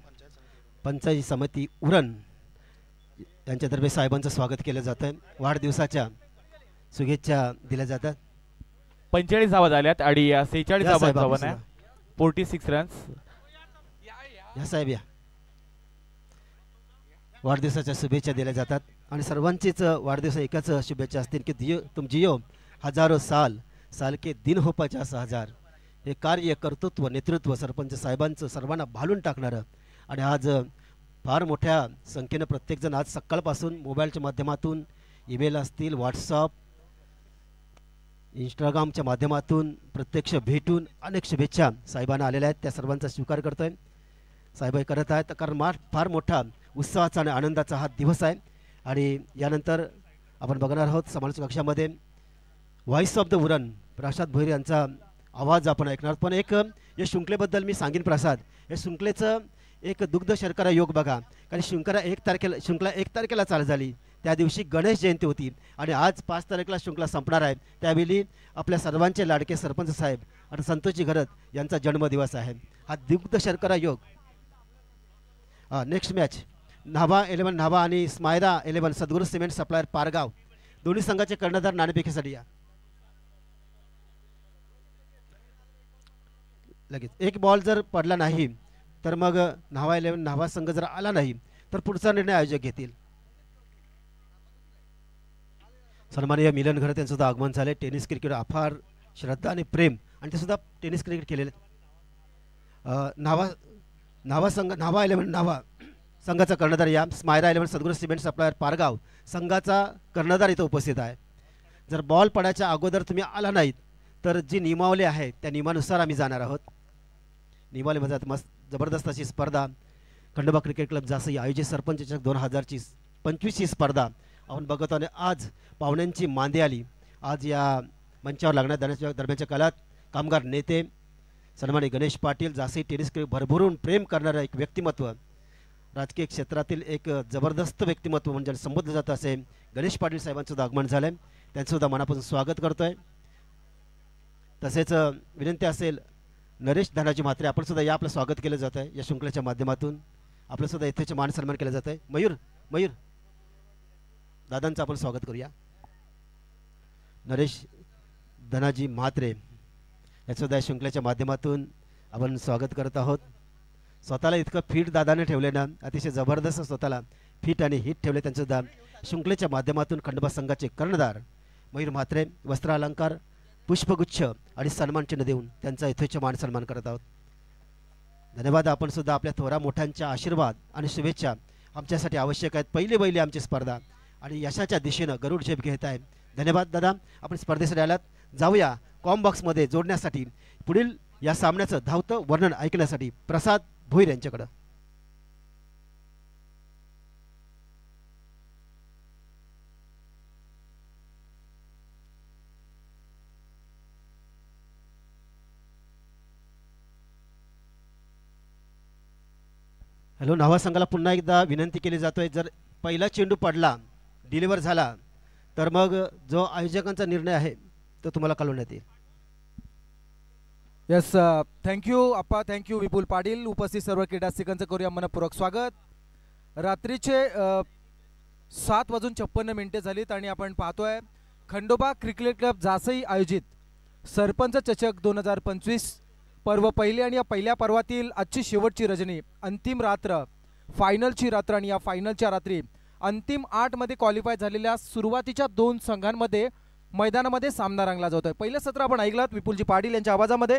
पंचायत समिती उरण यांच्यातर्फे साहेबांचं स्वागत केलं जातं आहे. वाढदिवसाच्या शुभेच्छा दिल्या जातात. 45 धावा झाल्यात आणि 46 या धावा साहेब, धावन आपण आहे. 46 रन्स. या साहेब या वाढदिवसाच्या शुभेच्छा दिल्या जातात आणि सर्वांचीच वाढदिवस एकाच शुभेच्छा असतील की तुम जियो हजारो साल साल के दिन हो 50,000. हे कार्य कर्तृत्व नेतृत्व सरपंच साहेबांचं सर्वांना भालून टाकणारं आणि आज फार मोठ्या संख्येनं प्रत्येकजण आज सकाळपासून मोबाईलच्या माध्यमातून ईमेल असतील व्हॉट्सअप इंस्टाग्रामच्या माध्यमातून प्रत्यक्ष भेटून अनेक शुभेच्छा साहेबांना आलेल्या आहेत. त्या सर्वांचा स्वीकार करतो आहे. साहेब हे करत आहेत कारण फार मोठा उत्साहाचा आणि आनंदाचा हा दिवस आहे. आणि यानंतर आपण बघणार आहोत समालोचक कक्षामध्ये व्हॉइस ऑफ द उरण प्रसाद भोईर यांचा आवाज आपण ऐकणार. पण एक या शृंखलेबद्दल मी सांगेन प्रसाद, या शृंखलेचं एक दुग्ध शर्करा योग बघा. कारण शृंखला 1 तारखेला चालू झाली, त्या दिवशी गणेश जयंती होती आणि आज 5 तारखेला शृंखला संपणार आहे. त्यावेळी आपल्या सर्वांचे लाडके सरपंच साहेब आणि संतोषजी घरत यांचा जन्मदिवस आहे. हा दुग्ध शर्करा योग. नेक्स्ट मॅच न्हावा 11 न्हावा आणि स्मायरा 11 सद्गुरू सिमेंट सप्लायर पारगाव दोन्ही संघाचे कर्णधार नाणेफेकीसाठी या. लगेच एक बॉल जर पडला नाही तर मग न्हावा 11 न्हावा संघ जर आला नाही तर पुढचा निर्णय आयोजक घेतील. सन्माननीय मिलन घरत यांचं सुद्धा आगमन झाले. टेनिस क्रिकेट अफार श्रद्धा आणि प्रेम आणि ते सुद्धा टेनिस क्रिकेट केलेले. न्हावा 11 न्हावा संघाचा कर्णधार या. स्मायरा 11 सद्गुरू सिमेंट सप्लायर पारगाव संघाचा कर्णधार इथं उपस्थित आहे. जर बॉल पडायच्या अगोदर तुम्ही आला नाहीत तर जी नियमावली आहे त्या नियमानुसार आम्ही जाणार आहोत. नियमावलीमध्ये मस्त जबरदस्त अशी स्पर्धा खंडोबा क्रिकेट क्लब जासई आयोजित सरपंच चषक 2025 ही स्पर्धा आपण बघतो. आणि आज पाहुण्यांची मांदी आली. आज या मंचावर लागण्यात दरम्यानच्या काळात कामगार नेते सन्माननीय गणेश पाटील जासई टेनिस क्रिकेट भरभरून प्रेम करणारं एक व्यक्तिमत्व, राजकीय क्षेत्रातील एक जबरदस्त व्यक्तिमत्व म्हणजे संबोधलं जातं असे गणेश पाटील साहेबांचं सुद्धा आगमन झालं आहे. त्यांचंसुद्धा मनापासून स्वागत करतो आहे. तसेच विनंती असेल नरेश धनाजी म्हात्रे आपण सुद्धा या आपलं स्वागत केलं जातं आहे. या शृंखलेच्या माध्यमातून आपलं सुद्धा इथेचे मान सन्मान केलं जातं आहे. मयूर दादांचं आपण स्वागत करूया. नरेश धनाजी म्हात्रे यासुद्धा या शृंखलेच्या माध्यमातून आपण स्वागत करत आहोत. स्वतःला इतकं फिट दादाने ठेवले ना, अतिशय जबरदस्त स्वतःला फिट आणि हिट ठेवले. त्यांचंसुद्धा शृंखलेच्या माध्यमातून खंडोबा संघाचे कर्णधार मयूर म्हात्रे वस्त्र अलंकार पुष्पगुच्छ आणि सन्मान चिन्ह देऊन त्यांचा यथोचित मान सन्मान करत आहोत. धन्यवाद. आपण सुद्धा आपल्या थोरा मोठ्यांच्या आशीर्वाद आणि शुभेच्छा आमच्यासाठी आवश्यक आहेत. पहिली आमची स्पर्धा आणि यशाच्या दिशेनं गरुड झेप घेत आहे. धन्यवाद दादा. आपण स्पर्धेसाठी आलात. जाऊया कॉमबॉक्समध्ये जोडण्यासाठी पुढील या सामन्याचं धावतं वर्णन ऐकण्यासाठी प्रसाद भोईर यांच्याकडं. हॅलो. न्हावा संघाला पुन्हा एकदा विनंती केली जातोय, जर पहिला चेंडू पडला डिलिव्हर झाला तर मग जो आयोजकांचा निर्णय आहे तो तुम्हाला कळवण्यात येईल. यस, थँक्यू अप्पा, थँक्यू विपुल पाटील. उपस्थित सर्व क्रीडासिकांचं करूया मनपूर्वक स्वागत. रात्रीचे 7:56 झालीत आणि आपण पाहतोय खंडोबा क्रिकेट क्लब जासई आयोजित सरपंच चषक 2025 पर्व पहिली आणि या पहिल्या पर्वातील आजची शेवटची रजनी, अंतिम रात्र, फायनलची रात्र आणि या फायनलच्या रात्री अंतिम 8 मध्ये क्वालिफाय झालेल्या सुरुवातीच्या 2 संघांमध्ये मैदानामध्ये सामना रंगला जातोय. पहिलं सत्र आपण ऐकलात विपुलजी पाटील यांच्या आवाजामध्ये,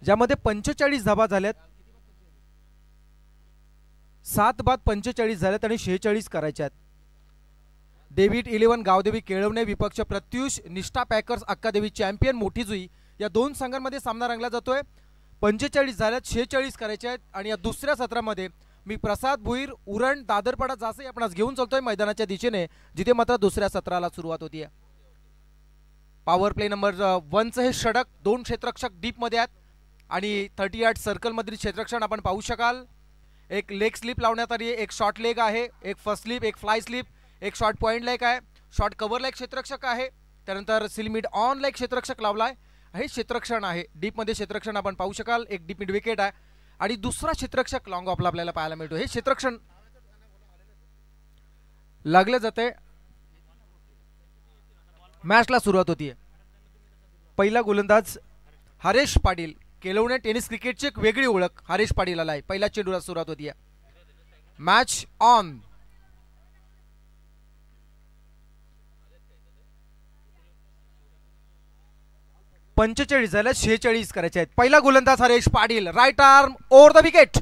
ज्यामध्ये 45 धावा झाल्यात. 7 बाद 45 झाल्यात आणि 46 करायच्या आहेत. डेव्हिड 11 गावदेवी केळवणे विपक्ष प्रत्युष निष्ठा पॅकर्स अक्कादेवी चॅम्पियन मोठी जुई या 2 संघांमध्ये सामना रंगला जातोय. 45 झाल्यात, 46 करायचे आहेत आणि या दुसऱ्या सत्रामध्ये मी प्रसाद भुईर उरण दादरपाडा जासई आपण आज घेऊन चलतोय मैदानाच्या दिशेने, जिथे मात्र दुसऱ्या सत्राला सुरुवात होतीये. पॉवर प्ले नंबर 1 चं हे षटक 2 क्षेत्ररक्षक डीप मध्ये आहेत आणि 30 यार्ड सर्कल मधील क्षेत्ररक्षण आपण पाहू शकाल. एक लेग स्लिप लावण्यात आली आहे, एक शॉर्ट लेग आहे, एक फर्स्ट स्लिप, एक फ्लाय स्लिप, एक शॉर्ट पॉइंट लेग आहे, शॉर्ट कव्हर लेग क्षेत्ररक्षक आहे, त्यानंतर सिलमिड ऑन लेग क्षेत्ररक्षक लावलाय. हे क्षेत्ररक्षण आहे, डीप मध्ये क्षेत्ररक्षण आपण पाहू शकाल. एक डीप मिड विकेट आहे आणि दुसरा क्षेत्ररक्षक लॉंग ऑफला आपल्याला पाहायला मिळतो. हे क्षेत्ररक्षण लागलं जाते. मॅचला सुरुवात होतीये. पहिला गोलंदाज हरेश पाटील, केलवणे टेनिस क्रिकेटची एक वेगळी ओळख हरेश पाटील आलाय. पहिल्या चेंडूला सुरुवात होतीये. Match on. पंचेचाळीस झाल्या, 46 करायचे आहेत. पहिला गोलंदाज Haresh Patil, right arm over the wicket.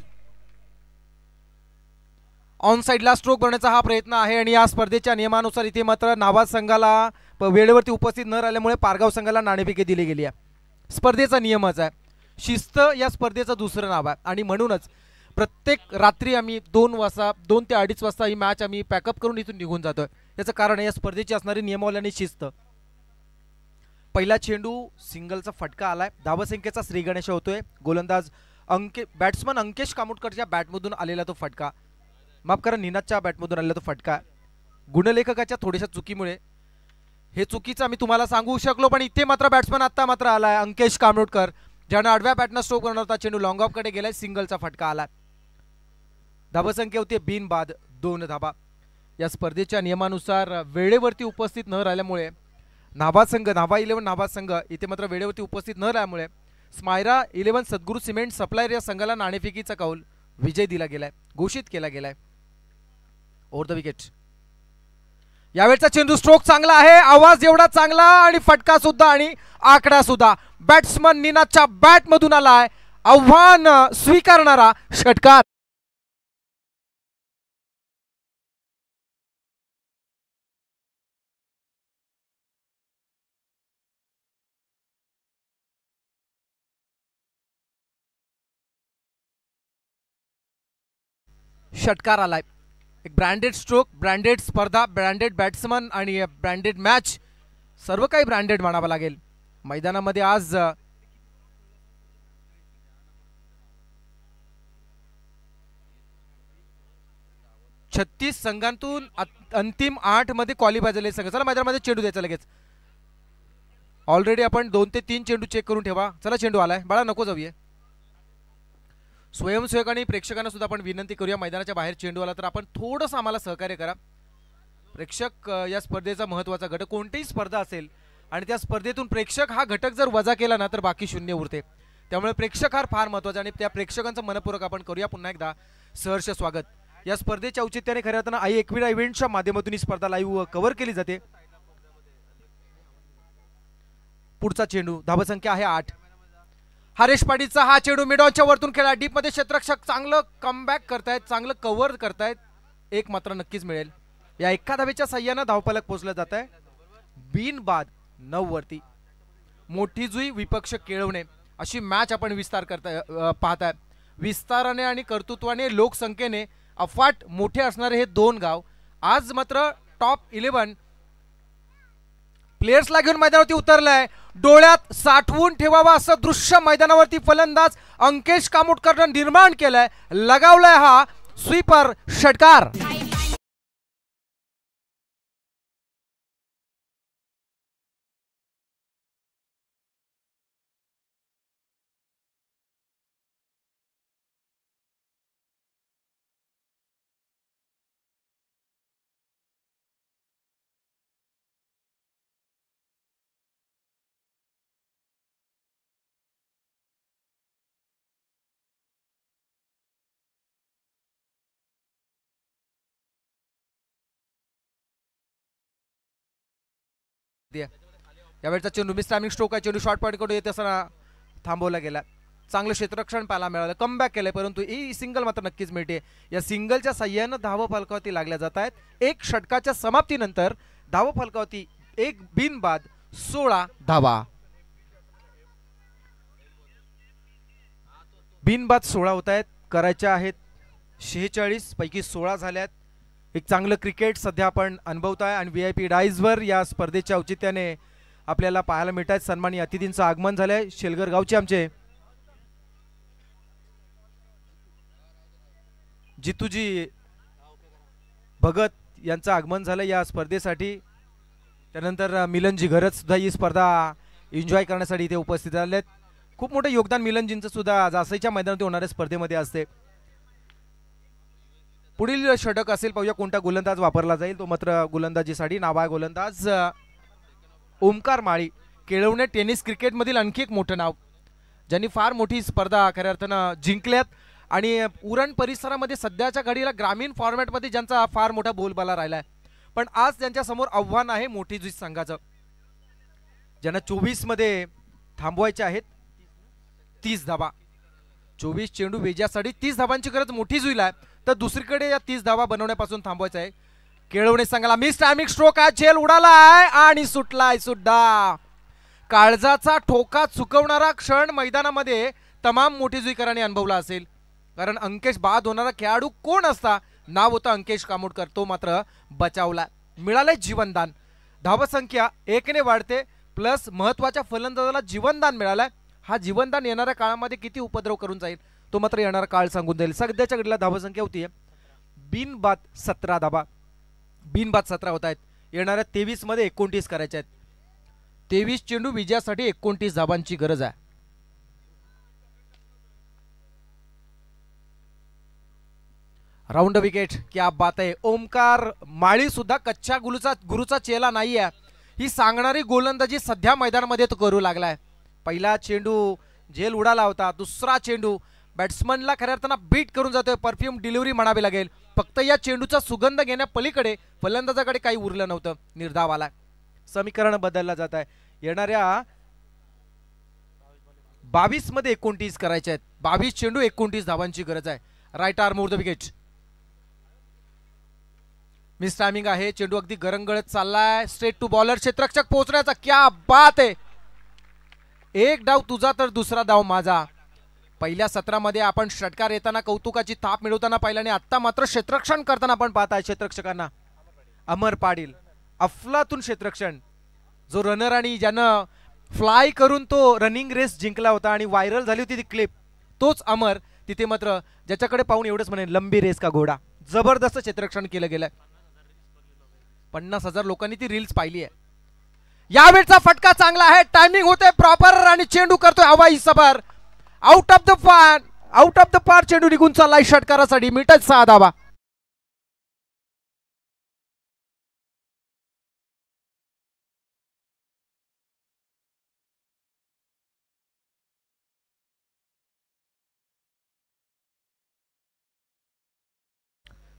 On साइडला स्ट्रोक बनवण्याचा हा प्रयत्न आहे आणि या स्पर्धेच्या नियमानुसार इथे मात्र नाबाद संघाला वेळेवरती उपस्थित न राहिल्यामुळे पारगाव संघाला नाणेफेकी दिली गेली आहे. स्पर्धेचा नियमच आहे, शिस्त या स्पर्धेचं दुसरं नाव आहे आणि म्हणूनच प्रत्येक रात्री आम्ही 2 वाजता 2 ते 2:30 वाजता ही मॅच आम्ही पॅकअप करून इथून निघून जातोय. याचं कारण आहे या स्पर्धेची असणारी नियमावली आणि शिस्त. पहिला चेंडू सिंगलचा फटका आलाय. धावसंख्येचा श्री गणेश होतोय. गोलंदाज बॅट्समन अंकेश कामुटकरच्या बॅटमधून आलेला तो फटका, माफ करा निनादच्या बॅटमधून आलेला तो फटका. गुणलेखकाच्या थोड्याशा चुकीमुळे हे चुकीचं आम्ही तुम्हाला सांगू शकलो, पण इथे मात्र बॅट्समन आता मात्र आलाय अंकेश कामोटकर, ज्यानं आडव्या बॅटनं स्ट्रोक करणार होता. चेंडू लॉंग ऑफ कडे गेलाय. सिंगलचा फटका आलाय. धावसंख्या होती बिनबाद 2 धाबा. या स्पर्धेच्या नियमानुसार वेळेवरती उपस्थित न राहिल्यामुळे नाबाद संघ, नाभा 11 नाबाद संघ इथे मात्र वेळेवरती उपस्थित न राहिल्यामुळे स्मायरा 11 सद्गुरू सिमेंट सप्लायर या संघाला नाणेफेकीचा कौल विजय दिला गेलाय, घोषित केला गेलाय. Over the wicket. यावेळचा चेंडू स्ट्रोक चांगला आहे, आवाज एवढा चांगला आणि फटका सुद्धा आणि आकडा सुद्धा. बॅट्समन निनादच्या बॅट मधून आलाय. आव्हान स्वीकारणारा षटकार. षटकार आलाय. एक ब्रँडेड स्ट्रोक, ब्रँडेड स्पर्धा, ब्रँडेड बॅट्समन आणि ब्रँडेड मॅच, सर्व काही ब्रँडेड म्हणावं लागेल. मैदानामध्ये आज 36 संघांतून अंतिम 8 मध्ये क्वालिफाय झाले संघ. चला मैदानामध्ये चेंडू द्यायचा लगेच. ऑलरेडी आपण 2 ते 3 चेंडू चेक करून ठेवा. चला चेंडू आलाय, बाळा नको जाऊया. स्वयंसेवक आणि प्रेक्षकांना सुद्धा आपण विनंती करूया, मैदानाच्या बाहेर चेंडू आला तर आपण थोडंसं आम्हाला सहकार्य करा. प्रेक्षक या स्पर्धेचा महत्त्वाचा घटक. कोणतीही स्पर्धा असेल आणि त्या स्पर्धेतून प्रेक्षक हा घटक जर वजा केला ना तर बाकी शून्य उरते. त्यामुळे प्रेक्षक हा फार महत्त्वाचा आणि त्या प्रेक्षकांचं मनपूर्वक आपण करूया पुन्हा एकदा सहर्ष स्वागत. या स्पर्धेच्या औचित्याने खऱ्या अर्थानं आई एकविरा इव्हेंटच्या माध्यमातून ही स्पर्धा लाईव्ह कव्हर केली जाते. पुढचा चेंडू, धावसंख्या आहे 8. हरेश पाटीलचा हा चेंडू मिडॉनच्या वरतून खेळा. डीप मध्ये क्षेत्ररक्षक चांगलं कमबॅक करतायत, चांगलं कव्हर करतायत. एक मात्र नक्कीच मिळेल. या एका धावेच्या साह्यानं धावफलक पोहोचलं जात आहे. बिनबाद 9 वरती. मोठी जुई विपक्ष केळवणे अशी मॅच आपण विस्तार पाहताय. विस्ताराने आणि कर्तृत्वाने, लोकसंख्येने अफाट मोठे असणारे हे 2 गाव आज मात्र टॉप 11 प्लेयर्सला घेऊन मैदानावरती उतरलाय. डोळ्यात साठवून ठेवावा असं दृश्य मैदानावरती फलंदाज अंकेश कामुटकरनं निर्माण केलंय. लगावलाय हा स्वीपर षटकार. यावेळचा चेंडू मिस टायमिंग स्ट्रोक आहे. चेंडू शॉर्ट पॉईंट कडून येत असताना थांबवला गेला. चांगलं क्षेत्ररक्षण पाहायला मिळालं, कमबॅक केलंय, परंतु ही सिंगल मात्र नक्कीच मिळते. या सिंगलच्या साह्यानं धाव फलकावरती लागल्या जात आहेत. एक षटकाच्या समाप्तीनंतर धाव फलकावरती एक बिनबाद 16 धावा. बिनबाद 16 होत आहेत, करायच्या आहेत 46 पैकी 16 झाल्यात. एक चांगलं क्रिकेट सध्या आपण अनुभवताय आणि VIP डायजवर या स्पर्धेच्या औचित्याने आपल्याला पाहायला मिळत आहे. सन्मानी अतिथींचं आगमन झालंय. शेलगर गावचे आमचे जितूजी भगत यांचं आगमन झालं या स्पर्धेसाठी. त्यानंतर मिलनजी घरत सुद्धा ही स्पर्धा एन्जॉय करण्यासाठी इथे उपस्थित झालेत. खूप मोठं योगदान मिलनजींचं सुद्धा जासईच्या मैदानात होणाऱ्या स्पर्धेमध्ये असते. पुढील षटक असेल, पाहूया कोणता गोलंदाज वापरला जाईल. तो मात्र गोलंदाजीसाठी नाव आहे गोलंदाज ओमकार माळी. केळवणे टेनिस क्रिकेटमधील आणखी एक मोठं नाव, ज्यांनी फार मोठी स्पर्धा खऱ्या अर्थानं जिंकल्यात आणि उरण परिसरामध्ये सध्याच्या घडीला ग्रामीण फॉर्मॅटमध्ये ज्यांचा फार मोठा बोलबाला राहिला आहे. पण आज त्यांच्या समोर आव्हान आहे मोठी जुई संघाचं, ज्यांना 24 मध्ये थांबवायचे आहेत 30 धाबा. 24 चेंडू वेजासाठी 30 धाबांची गरज मोठी जुईला आहे. तर दुसरीकडे या 30 धाबा बनवण्यापासून थांबवायचं आहे. केळवणे संघाला मिस टायमिंग स्ट्रोक आहे, झेल उडालाय आणि सुटलाय सुद्धा. काळजाचा ठोका चुकवणारा क्षण मैदानामध्ये तमाम मोठी जुईकरांनी अनुभवला असेल. कारण अंकेश बाद होणारा खेळाडू कोण असता, नाव होतं अंकेश कामोडकर, तो मात्र बचावला. मिळालंय जीवनदान. धावसंख्या 1 ने वाढते, प्लस महत्वाच्या फलंदाजाला जीवनदान मिळालंय. हा जीवनदान येणाऱ्या काळामध्ये किती उपद्रव करून जाईल तो मात्र येणारा काळ सांगून जाईल. सध्याच्या घडीला धावसंख्या होती बिनबाद 17 धाबा. बिनबाद 17 होत आहेत. येणाऱ्या 23 मध्ये 29 करायचे आहेत. 23 चेंडू विजयासाठी 29 धाबांची गरज आहे. राऊंड विकेट, क्या बात आहे. ओमकार माळी सुद्धा कच्च्या गुरुचा चेला नाहीये. ही सांगणारी गोलंदाजी सध्या मैदानामध्ये तो करू लागलाय. पहिला चेंडू झेल उडाला होता, दुसरा चेंडू बॅट्समनला खऱ्या अर्थानं बीट करून जातोय. परफ्यूम डिलिव्हरी म्हणावी लागेल. फक्त या चेंडूचा सुगंध घेण्या पलीकडे फलंदाजाकडे काही उरलं नव्हतं. निर्धाव आलाय. समीकरण बदलला जात आहे. येणाऱ्या 22 मध्ये 29 करायचे आहेत. 22 चेंडू 29 धावांची गरज आहे. Right arm over the wicket. Miss timing आहे. चेंडू अगदी गरंगळत चाललाय. Straight to bowler. क्षेत्ररक्षक पोहोचण्याचा, क्या बात आहे. एक डाव तुझा तर दुसरा डाव माझा. पहिल्या सत्रामध्ये आपण षटकार येताना कौतुकाची थाप मिळवताना पाहिल्याने आता मात्र क्षेत्ररक्षण करताना आपण पाहताय क्षेत्ररक्षकांना. अमर पाटील अफलातून क्षेत्ररक्षण, जो रनर आणि ज्यानं फ्लाय करून तो रनिंग रेस जिंकला होता आणि व्हायरल झाली होती ती क्लिप, तोच अमर तिथे मात्र ज्याच्याकडे पाहून एवढंच म्हणेल लंबी रेस का घोडा. जबरदस्त क्षेत्ररक्षण केलं गेलंय. 50,000 लोकांनी ती रील्स पाहिली आहे. यावेळचा फटका चांगला आहे. टायमिंग होते प्रॉपर आणि चेंडू करतोय हवाई सफर. आउट ऑफ द पार चेंडू निघून चाललाय षटकारासाठी. मिळतात 6 धावा.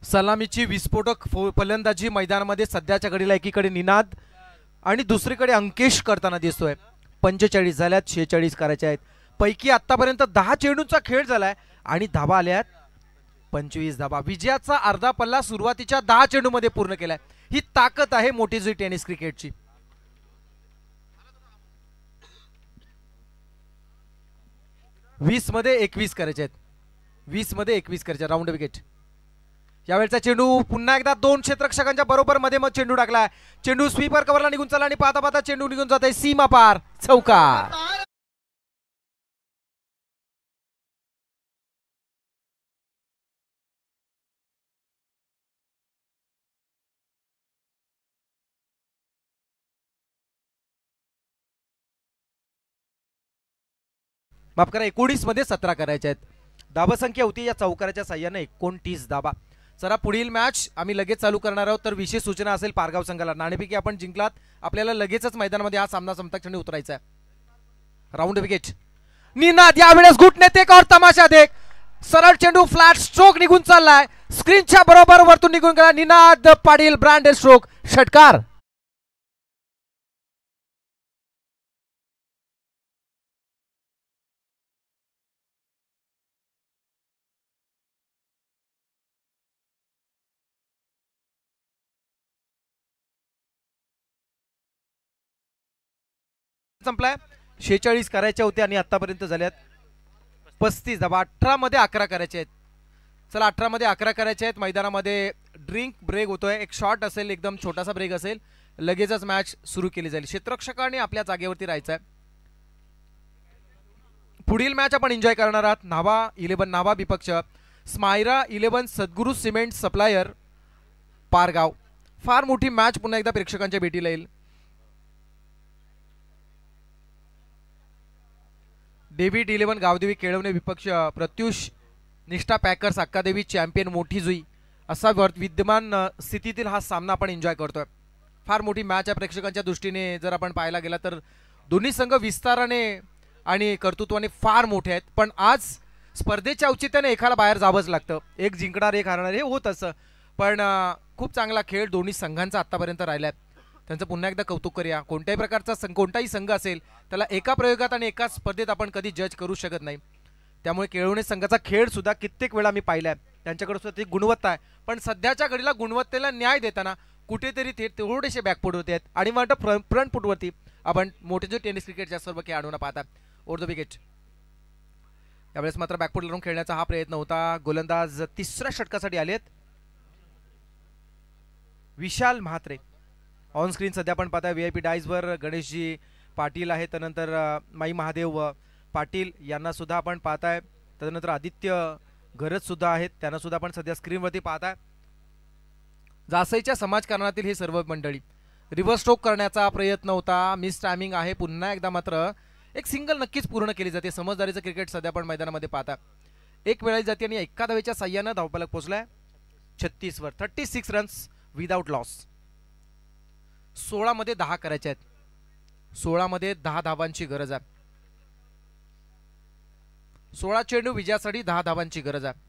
सलामीची विस्फोटक फलंदाजी मैदानामध्ये सध्याच्या घडीला एकीकडे निनाद आणि दुसरीकडे अंकेश करताना दिसतोय. 45 झाल्यात, 46 करायचे आहेत. पैकी आतापर्यंत 10 चेंडूंचा खेळ झालाय आणि धाबा आल्यात 25 धाबा. विजयाचा अर्धा पल्ला सुरुवातीच्या 10 चेंडू मध्ये पूर्ण केलाय. ही ताकद आहे मोठी जुई टेनिस क्रिकेटची. वीस मध्ये 21 करायचे आहेत. 20 मध्ये 21 करायचे. Round wicket. यावेळचा चेंडू पुन्हा एकदा 2 क्षेत्ररक्षकांच्या बरोबर मध्ये मग चेंडू टाकलाय. चेंडू स्वीपर कव्हरला निघून चालला आणि पाहता पाहता चेंडू निघून जात आहे सीमा पार. चौकार. माफ करा, 19 मध्ये 17 करायचे आहेत. धाबसंख्या होती या चौकाराच्या साह्याने 29 धाबा. चला पुढील मॅच आम्ही लगेच चालू करणार आहोत. तर विशेष सूचना असेल पारगाव संघाला. नाणेफेकी आपण जिंकलात, आपल्याला लगेचच मैदानामध्ये हा सामना संपता क्षणी उतरायचा आहे. Round wicket. निनाद यावेळेस घुटणे टेक और तमाशा देख. सरळ चेंडू फ्लॅट स्ट्रोक निघून चाललाय. स्क्रीनच्या बरोबर वरतून निघून गेला. Ninad Patil branded stroke. षटकार. संपलाय. 46 करायच्या होत्या आणि आतापर्यंत झाल्यात 35 धाबा. 18 मध्ये 11 करायचे आहेत. चला 18 मध्ये 11 करायचे आहेत. मैदानामध्ये ड्रिंक ब्रेक होतोय, एक शॉट असेल, एकदम छोटासा ब्रेक असेल, लगेचच मॅच सुरू केली जाईल. क्षेत्ररक्षकांनी आपल्या जागेवरती राहायचं आहे. पुढील मॅच आपण एन्जॉय करणार आहात. नावा 11 नावा विपक्ष स्मायरा 11 सद्गुरू सिमेंट सप्लायर पारगाव. फार मोठी मॅच पुन्हा एकदा प्रेक्षकांच्या भेटीला येईल. डेव्हिड 11 गावदेवी केळवणे विपक्ष प्रत्युष निष्ठा पॅकर्स अक्कादेवी चॅम्पियन मोठी जुई. असा विद्यमान स्थितीतील हा सामना आपण एन्जॉय करतोय. फार मोठी मॅच आहे प्रेक्षकांच्या दृष्टीने. जर आपण पाहायला गेला तर दोन्ही संघ विस्ताराने आणि कर्तृत्वाने फार मोठे आहेत, पण आज स्पर्धेच्या औचित्याने एकाला बाहेर जावंच लागतं. एक जिंकणार एक हारणार हे होत असं, पण खूप चांगला खेळ दोन्ही संघांचा आत्तापर्यंत राहिलाय. त्यांचं पुन्हा एकदा कौतुक करूया. कोणत्याही प्रकारचा कोणताही संघ असेल त्याला एका प्रयोगात आणि एका स्पर्धेत आपण कधी जज करू शकत नाही. त्यामुळे केळवणे संघाचा खेळ सुद्धा कित्येक वेळा मी पाहिलाय. त्यांच्याकडे सुद्धा ती गुणवत्ता आहे, पण सध्याच्या घडीला गुणवत्तेला न्याय देताना कुठेतरी ते थोडेसे बॅकफूट होते आहेत. आणि मग फ्रंट फुटवरती आपण मोठे जे टेनिस क्रिकेटच्या सर्व खेळ आणून पाहतात. ओव्हर द विकेट यावेळेस मात्र बॅकफूट लावून खेळण्याचा हा प्रयत्न होता. गोलंदाज तिसऱ्या षटकासाठी आलेत विशाल म्हात्रे. ऑन स्क्रीन सध्या आपण पाहताय VIP डायसवर गणेशजी पाटील आहेत, त्यानंतर माई महादेव पाटील यांना सुद्धा आपण पाहताय, त्यानंतर आदित्य गरज सुद्धा आहेत, त्यांना सुद्धा आपण सध्या स्क्रीनवरती पाहताय. जासईच्या समाजकारणातील हे सर्व मंडळी. रिव्हर्स स्ट्रोक करण्याचा प्रयत्न होता, मिस टायमिंग आहे. पुन्हा एकदा मात्र एक सिंगल नक्कीच पूर्ण केली जाते. समजदारीचं क्रिकेट सध्या आपण मैदानामध्ये पाहता. एक वेळा जाते आणि एका धावेच्या साह्यानं धावफलक पोहोचलाय 36 वर. 36 रन्स विदाउट लॉस. 16 मध्ये 10 करायचे आहेत. 16 मध्ये 10 धावांची गरज आहे. 16 चेंडू विजयासाठी 10 धावांची गरज आहे.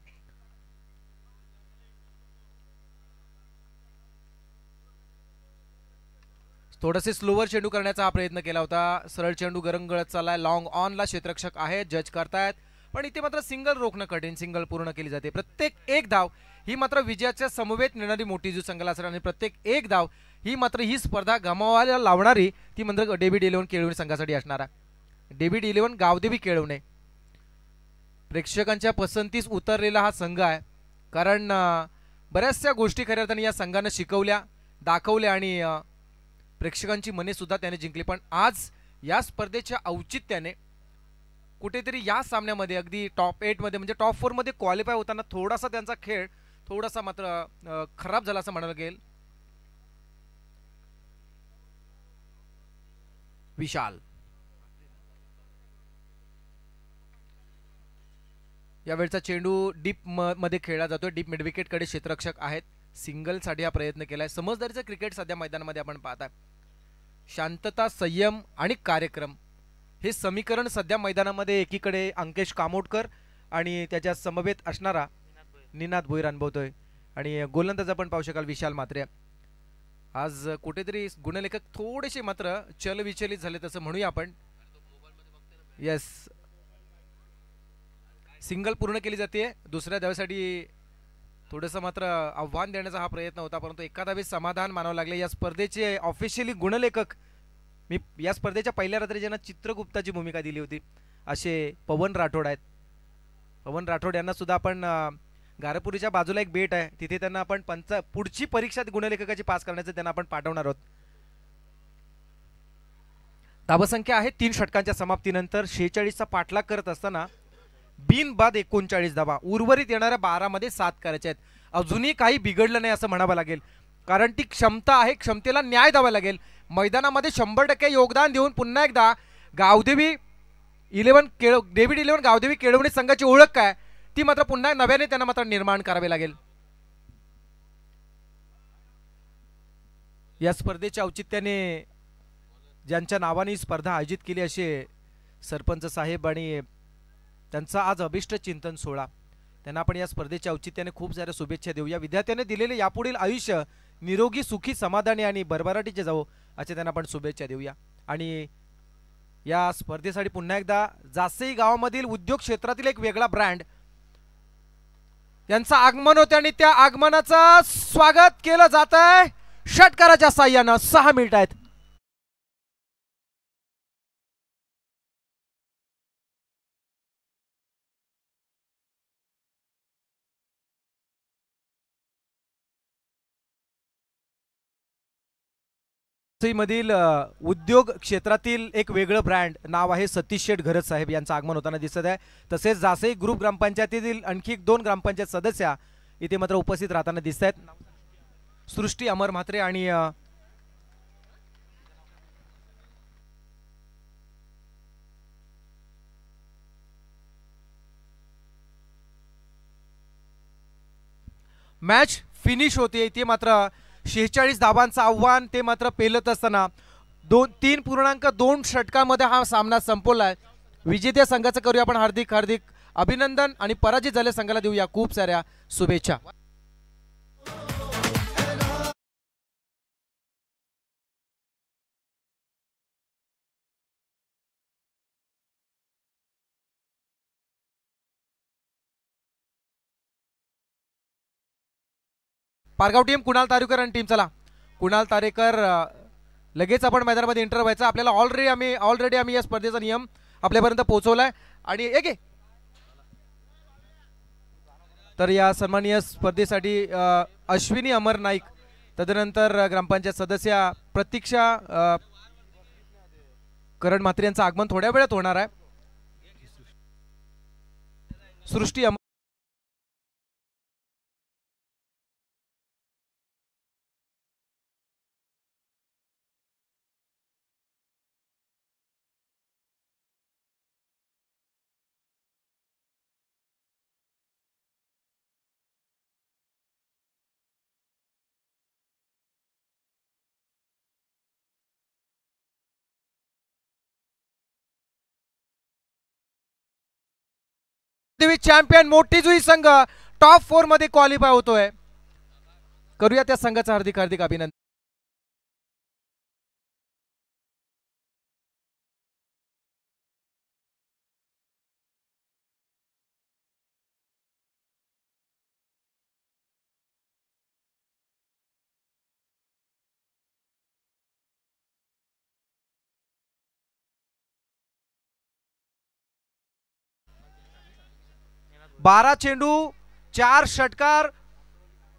थोडेसे स्लोवर चेंडू करण्याचा हा प्रयत्न केला होता. सरळ चेंडू गरंगळत चाललाय. लॉंग ऑनला क्षेत्ररक्षक आहेत, जज करतायत, पण इथे मात्र सिंगल रोखणं कठीण. सिंगल पूर्ण केली जाते. प्रत्येक एक धाव ही मात्र विजयाच्या समवेत नेणारी मोठी जी संघाला असेल आणि प्रत्येक एक धाव ही मात्र ही स्पर्धा गमावायला लावणारी ती मात्र डेव्हिड 11 केळवणे संघासाठी असणार आहे. डेव्हिड 11 गावदेवी केळवणे प्रेक्षकांच्या पसंतीस उतरलेला हा संघ आहे, कारण बऱ्याचशा गोष्टी खऱ्या अर्थाने या संघानं शिकवल्या, दाखवल्या आणि प्रेक्षकांची मने सुद्धा त्याने जिंकली. पण आज या स्पर्धेच्या औचित्याने कुठेतरी या सामन्यामध्ये अगदी टॉप 8 मध्ये म्हणजे टॉप 4 मध्ये क्वालिफाय होताना थोडासा त्यांचा खेळ थोडासा मात्र खराब झाला असं म्हणायला गेल. विशाल यावेळचा चेंडू डीप मध्ये खेळला जातोय. डीप मिडविकेट कडे क्षेत्ररक्षक आहेत. सिंगल साठी हा प्रयत्न केलाय. समजदारीचं क्रिकेट सध्या मैदानामध्ये आपण पाहताय. शांतता, संयम आणि कार्यक्रम हे समीकरण सध्या मैदानामध्ये एकीकडे अंकेश कामोडकर आणि त्याच्या समवेत असणारा निनाद भोईर अनुभवतोय. आणि गोलंदाज आपण पाहू शकाल विशाल म्हात्रे. आज कुठेतरी गुणलेखक थोडेसे मात्र चलविचलित झाले तसं म्हणूया आपण. येस, सिंगल पूर्ण केली जाते. दुसऱ्या धावेसाठी थोडंसं मात्र आव्हान देण्याचा हा प्रयत्न होता, परंतु एका धावेत समाधान मानावं लागले. या स्पर्धेचे ऑफिशियली गुणलेखक मी या स्पर्धेच्या पहिल्या रात्री ज्यांना चित्रगुप्ताची भूमिका दिली होती असे पवन राठोड आहेत. पवन राठोड यांना सुद्धा आपण गारपुरीच्या बाजूला एक बेट आहे, तिथे त्यांना आपण पुढची परीक्षा गुणलेखकाची पास करण्याचं त्यांना आपण पाठवणार आहोत. धावसंख्या आहे 3 षटकांच्या समाप्तीनंतर 46चा पाठलाग करत असताना बिनबाद 39 धावा. उर्वरित येणाऱ्या 12 मध्ये 7 करायचे आहेत. अजूनही काही बिघडलं नाही असं म्हणावं लागेल, कारण ती क्षमता आहे. क्षमतेला न्याय द्यावा लागेल. मैदानामध्ये 100% योगदान देऊन पुन्हा एकदा गावदेवी 11 डेव्हिड 11 गावदेवी केळवणे संघाची ओळख काय ती मात्र पुन्हा नव्याने त्यांना मात्र निर्माण करावे लागेल. या स्पर्धेच्या औचित्याने ज्यांच्या नावाने स्पर्धा आयोजित केली असे सरपंच साहेब आणि त्यांचा आज अभिष्ट चिंतन सोहळा, त्यांना आपण या स्पर्धेच्या औचित्याने खूप साऱ्या शुभेच्छा देऊया. विद्यार्थ्याने दिलेले यापुढील आयुष्य निरोगी, सुखी, समाधानी आणि भरभराटीचे जावो असे त्यांना आपण शुभेच्छा देऊया. आणि या स्पर्धेसाठी पुन्हा एकदा जासई गावामधील उद्योग क्षेत्रातील एक वेगळा ब्रँड यांचं आगमन होते आणि त्या आगमनाचं स्वागत केलं जात आहे षटकाराच्या साह्यानं. 6 मिनिट आहेत. मधील उद्योग क्षेत्रातील एक वेगळं ब्रँड नाव आहे सतीश शेठ घरत साहेब यांचं आगमन होताना दिसत आहे. तसेच जासई ग्रुप ग्रामपंचायतीतील आणखी 2 ग्रामपंचायत सदस्य इथे मात्र उपस्थित राहताना दिसत आहेत. सृष्टी अमर म्हात्रे आणि मॅच फिनिश होते. इथे मात्र 46 धावांचं आव्हान ते मात्र पेलत असताना 3.2 षटकामध्ये हा सामना संपवलाय. विजेत्या संघाचं करूया आपण हार्दिक अभिनंदन आणि पराजित झालेल्या संघाला देऊया खूप साऱ्या शुभेच्छा. पारगाव टीम कुणाल तारेकर आणि टीम चला कुणाल तारेकर लगेच आपण मैदानामध्ये एंटर व्हायचं. आपल्याला ऑलरेडी आम्ही या स्पर्धेचा नियम आपल्यापर्यंत पोहोचवलाय आणि एक तर या सन्माननीय स्पर्धेसाठी अश्विनी अमर नाईक तदनंतर ग्रामपंचायत सदस्य प्रतीक्षा करण म्हात्रे यांचं आगमन थोड्या वेळात होणार आहे. सृष्टी अमर चॅम्पियन मोठी जुई संघ टॉप 4 मध्ये क्वालिफाय होतोय. करूया त्या संघाचं हार्दिक अभिनंदन. बारा चेंडू 4 षटकार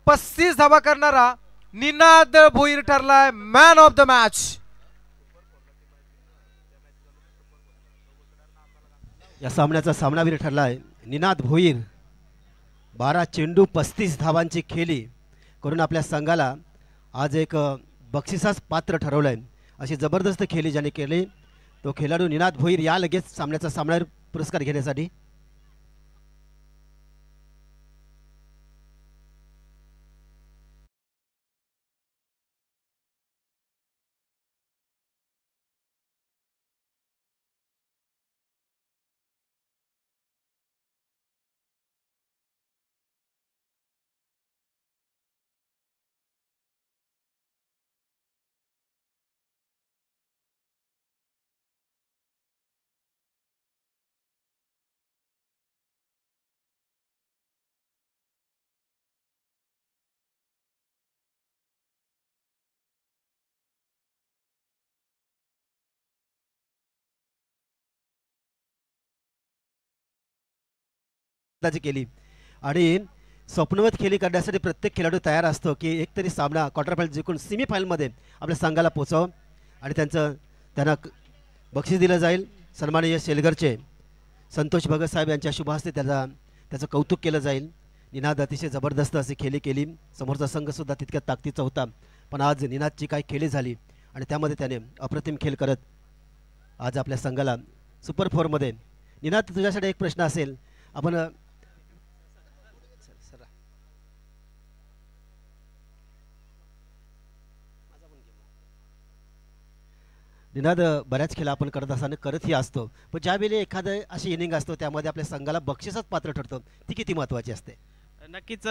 35 धावा करणारा निनाद भोईर ठरलाय मॅन ऑफ द मॅच. या सामन्याचा सामनावीर ठरलाय निनाद भोईर. 12 चेंडू 35 धावांची खेळी करून आपल्या संघाला आज एक बक्षिसास पात्र ठरवलंय. अशी जबरदस्त खेळी ज्याने केली तो खेळाडू निनाद भोईर या लगेच सामन्याचा सामनावीर पुरस्कार घेण्यासाठी. केली आणि स्वप्नवत खेळी करण्यासाठी प्रत्येक खेळाडू तयार असतो की एकतरी सामना क्वार्टर फायनल जिंकून सेमीफायनलमध्ये आपल्या संघाला पोचावं आणि त्यांना बक्षीस दिलं जाईल. सन्माननीय शेलघरचे संतोष भगत साहेब यांच्या शुभ हस्ते त्याचं कौतुक केलं जाईल. निनाद अतिशय जबरदस्त अशी खेळी केली. समोरचा संघसुद्धा तितक्या ताकदीचा होता पण आज निनादची काय खेळी झाली आणि त्यामध्ये त्याने अप्रतिम खेळ करत आज आपल्या संघाला सुपर 4मध्ये. निनाद तुझ्यासाठी एक प्रश्न असेल. आपण निनाद बऱ्याच खेळ आपण करतही असतो पण ज्यावेळी एखादं अशी इनिंग असतो त्यामध्ये आपल्या संघाला बक्षिसात पात्र ठरतो ती किती महत्त्वाची असते? नक्कीच